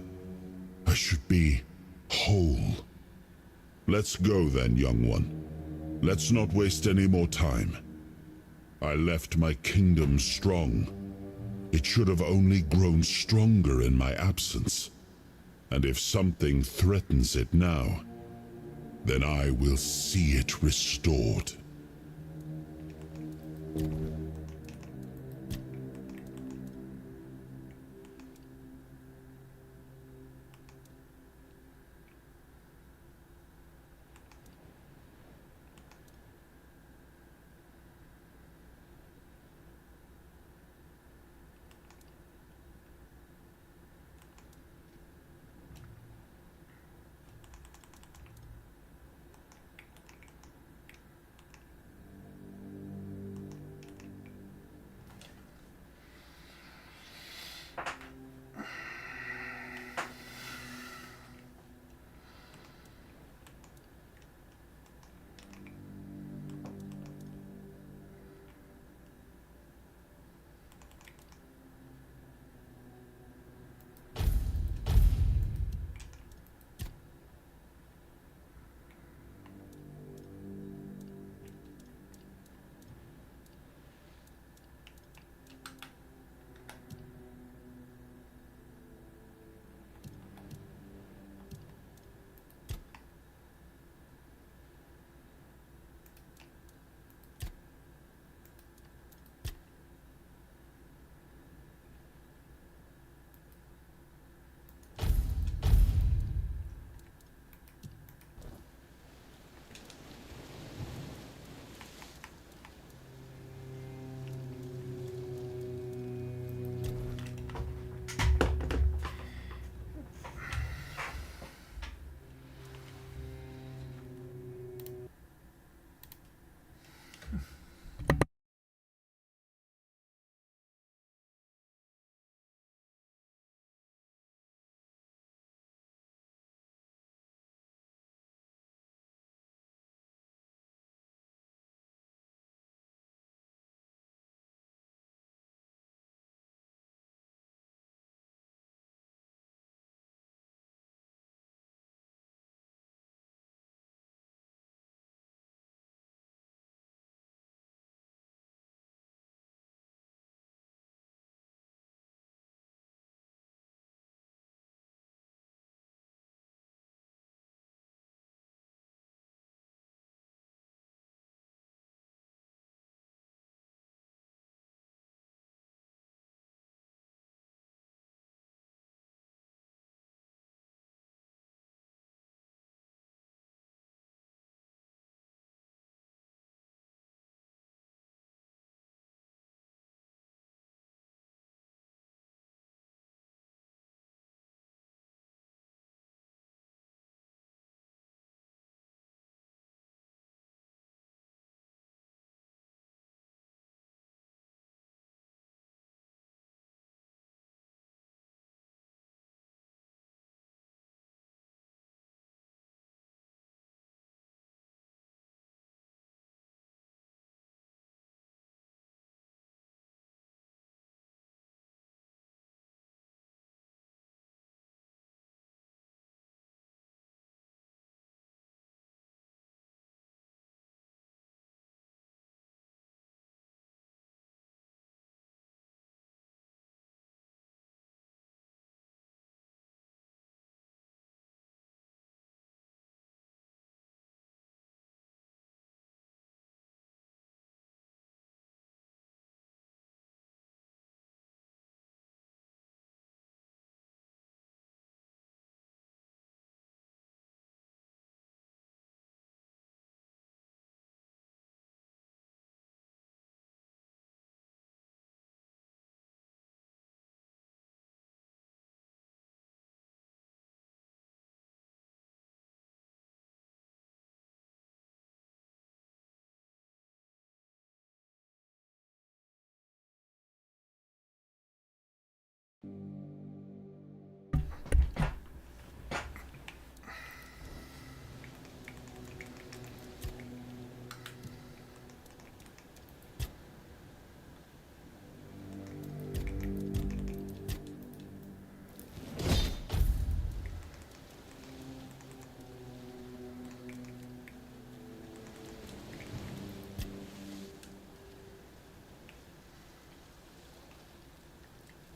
I should be whole. Let's go then, young one. Let's not waste any more time. I left my kingdom strong. It should have only grown stronger in my absence. And if something threatens it now, then I will see it restored.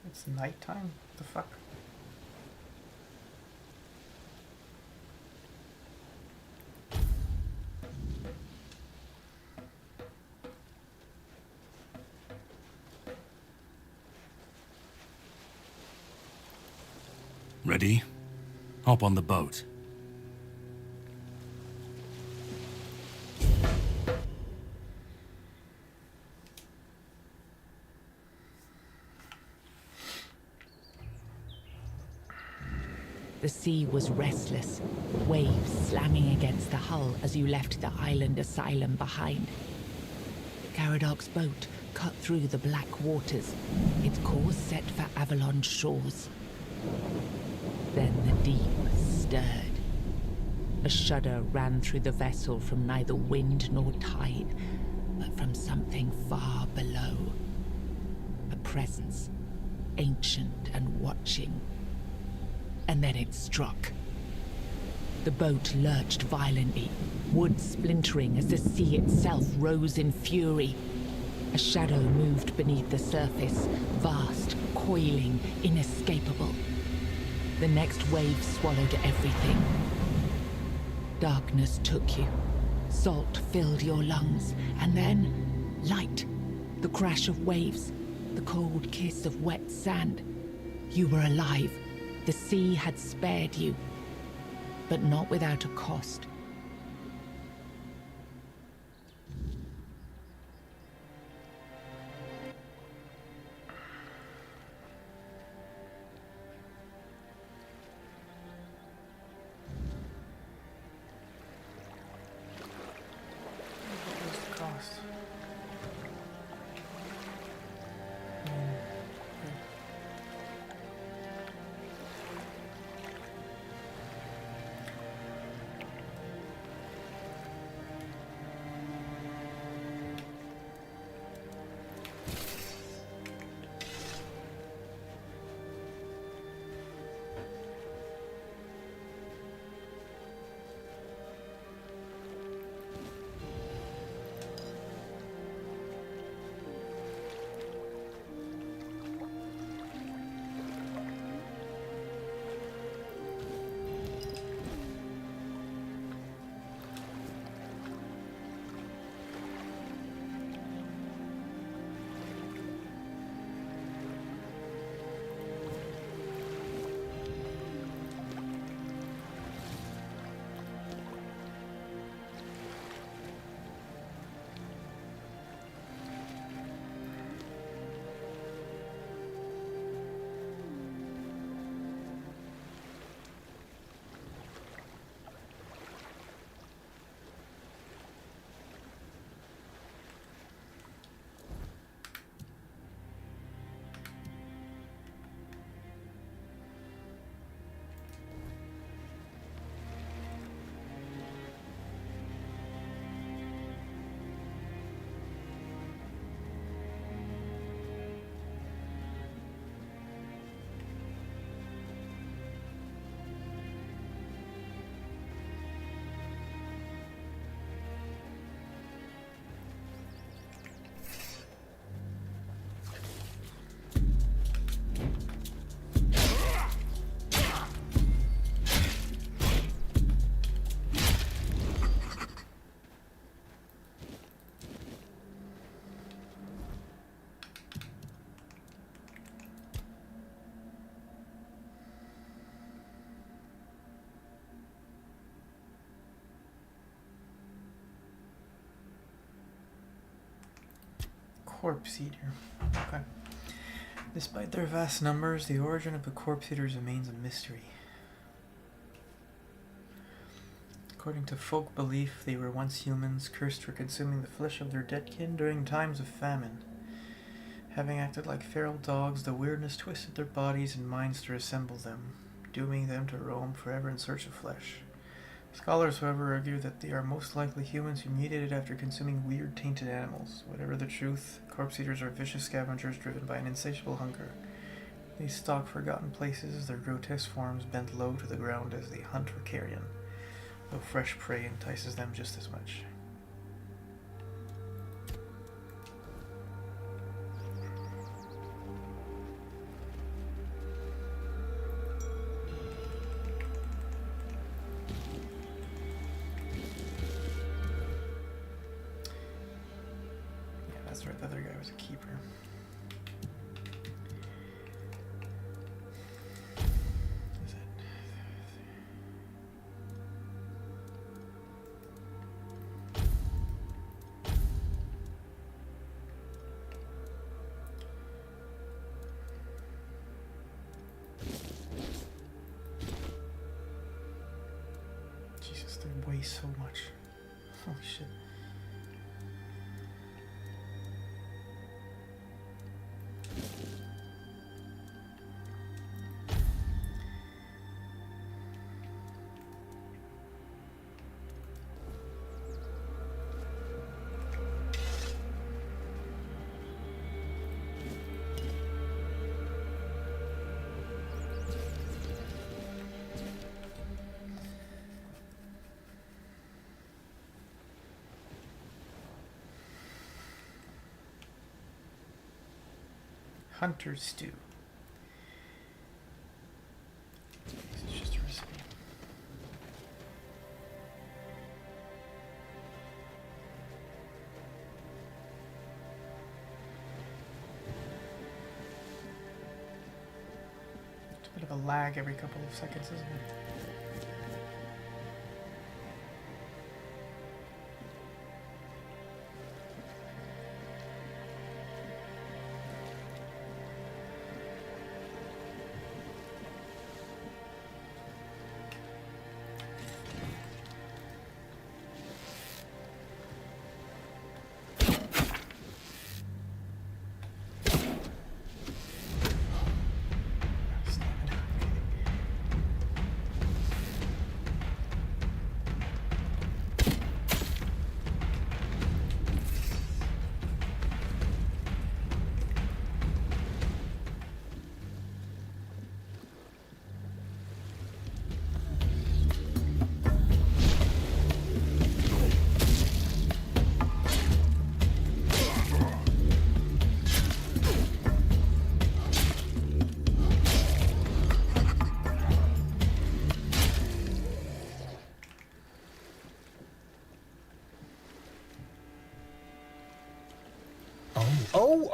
It's nighttime? What the fuck? Ready? Hop on the boat. The sea was restless, waves slamming against the hull as you left the island asylum behind. Caradoc's boat cut through the black waters, its course set for Avalon's shores. Then the deep stirred. A shudder ran through the vessel from neither wind nor tide, but from something far below. A presence, ancient and watching. And then it struck. The boat lurched violently, wood splintering as the sea itself rose in fury. A shadow moved beneath the surface, vast, coiling, inescapable. The next wave swallowed everything. Darkness took you. Salt filled your lungs, and then light. The crash of waves, the cold kiss of wet sand. You were alive. The sea had spared you, but not without a cost. What was the cost? Corpse Eater. Okay. Despite their vast numbers, the origin of the Corpse Eaters remains a mystery. According to folk belief, they were once humans, cursed for consuming the flesh of their dead kin during times of famine. Having acted like feral dogs, the weirdness twisted their bodies and minds to resemble them, dooming them to roam forever in search of flesh. Scholars, however, argue that they are most likely humans who mutated after consuming weird, tainted animals. Whatever the truth, corpse eaters are vicious scavengers driven by an insatiable hunger. They stalk forgotten places, their grotesque forms bent low to the ground as they hunt for carrion, though fresh prey entices them just as much. thought the other guy was a keeper. Is it? Jesus, they weigh so much. Holy shit. Hunter's stew. It's just a recipe. It's a bit of a lag every couple of seconds, isn't it?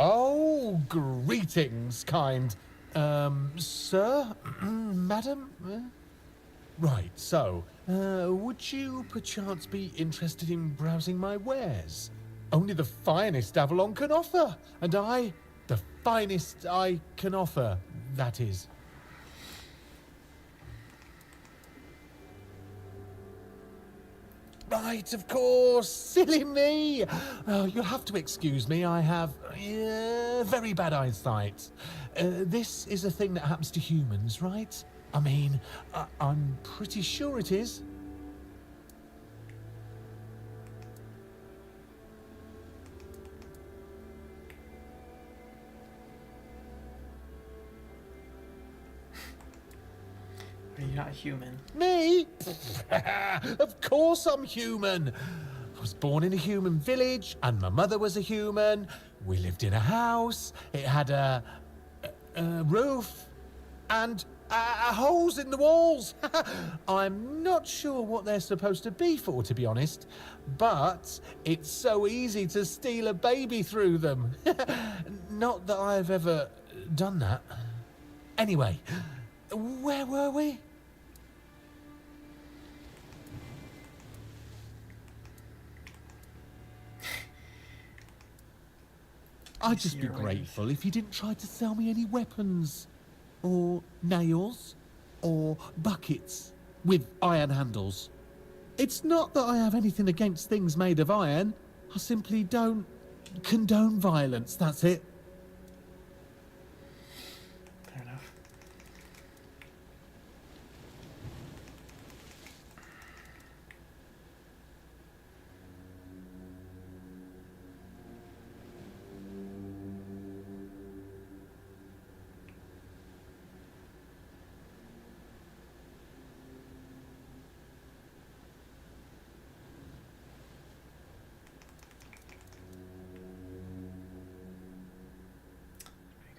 Oh, greetings, kind. Sir? Madam? Right, so, would you perchance be interested in browsing my wares? Only the finest Avalon can offer, and the finest I can offer, that is. Right, of course. Silly me. Oh, you'll have to excuse me. I have very bad eyesight. This is a thing that happens to humans, right? I mean, I'm pretty sure it is. Are you not human? Me? Of course I'm human. I was born in a human village, and my mother was a human. We lived in a house. It had a roof and holes in the walls. I'm not sure what they're supposed to be for, to be honest, but it's so easy to steal a baby through them. Not that I've ever done that. Anyway, where were we? I'd just be grateful if you didn't try to sell me any weapons, or nails, or buckets with iron handles. It's not that I have anything against things made of iron. I simply don't condone violence, that's it. Fair enough.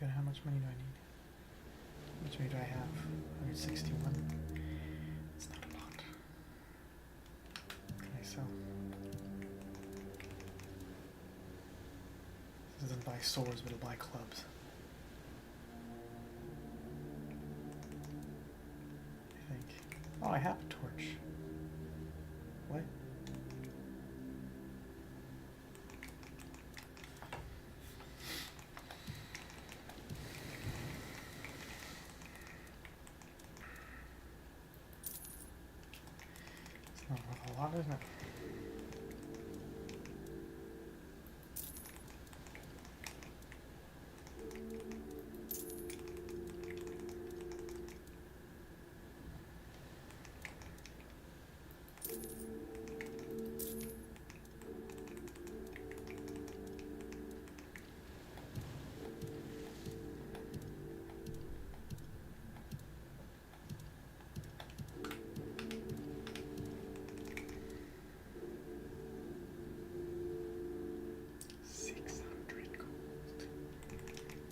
Good. How much money do I need? How much money do I have? 161. It's not a lot. Can I sell? This Doesn't buy swords, but it'll buy clubs. I think. Oh, I have a torch. What? It's not worth a lot, isn't it?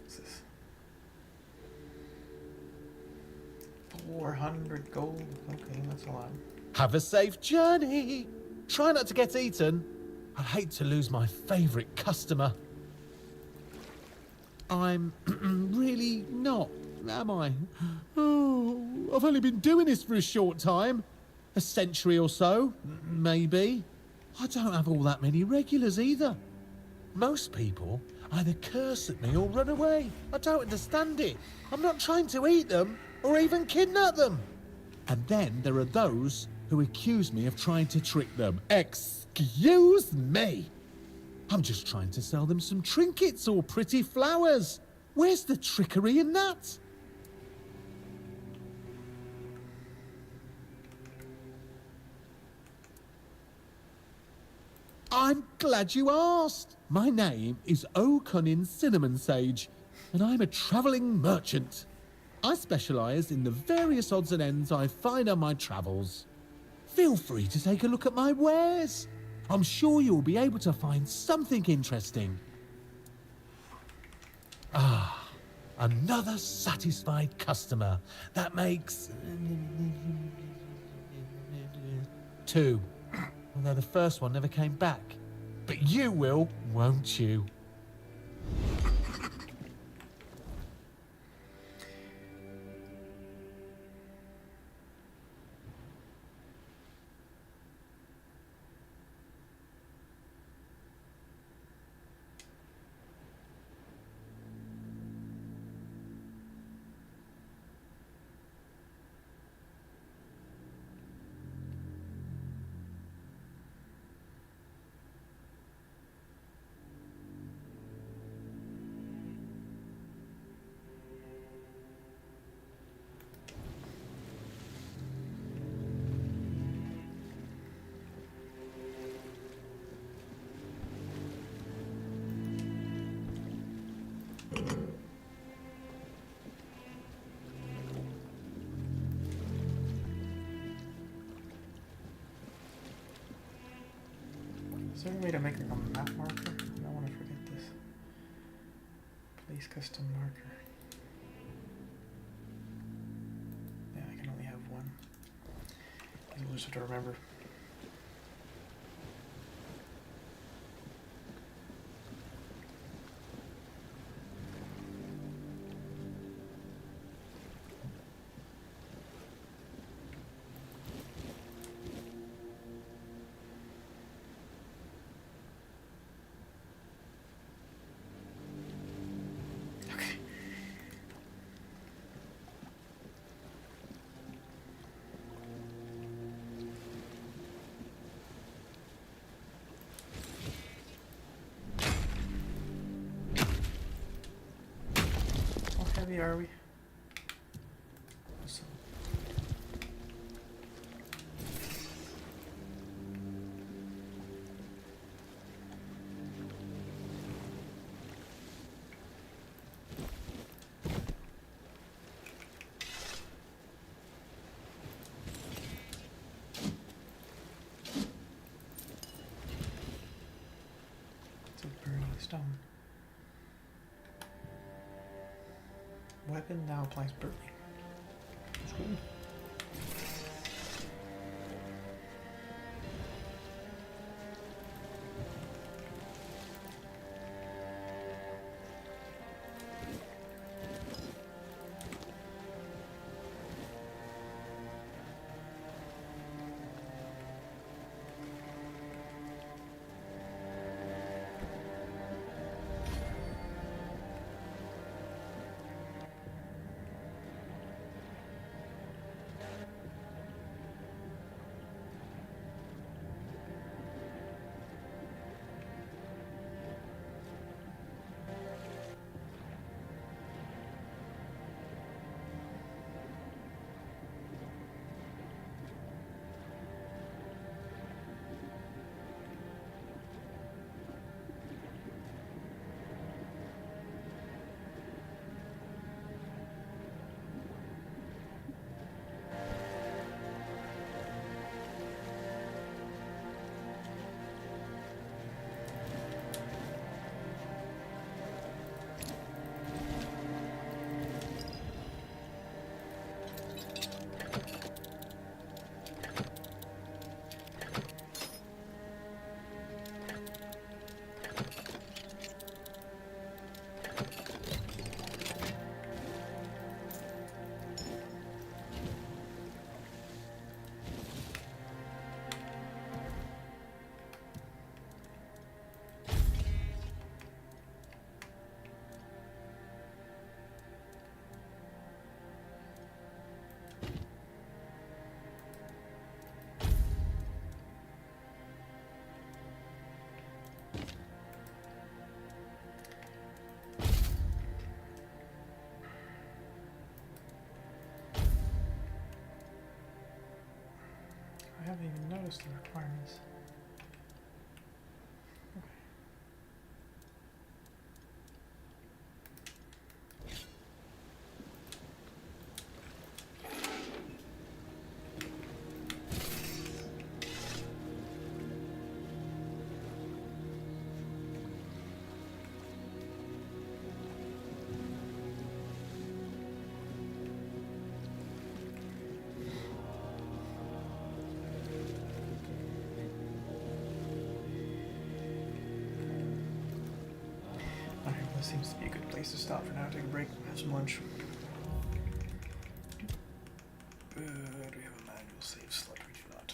What's this? 400 gold. Okay, that's a lot. Have a safe journey. Try not to get eaten. I hate to lose my favourite customer. I'm really not, am I? Oh, I've only been doing this for a short time. A century or so, maybe. I don't have all that many regulars either. Most people either curse at me or run away. I don't understand it. I'm not trying to eat them or even kidnap them. And then there are those who accuse me of trying to trick them. Excuse me! I'm just trying to sell them some trinkets or pretty flowers. Where's the trickery in that? I'm glad you asked. My name is O'Cunnin Cinnamon Sage, and I'm a travelling merchant. I specialise in the various odds and ends I find on my travels. Feel free to take a look at my wares. I'm sure you'll be able to find something interesting. Ah, another satisfied customer. That makes 2. Although the first one never came back. But you will, won't you? Is there a way to make like a map marker? I don't want to forget this. Place custom marker. Yeah, I can only have one. I'll just have to remember. How heavy are we? So. It's a burning stone. Weapon now applies burning. That's good. haven't even noticed the requirements. This seems to be a good place to stop for now. Take a break, have some lunch. Do we have a manual save slot? We do not.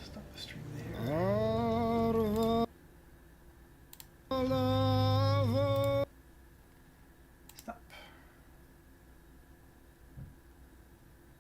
Stop the stream there.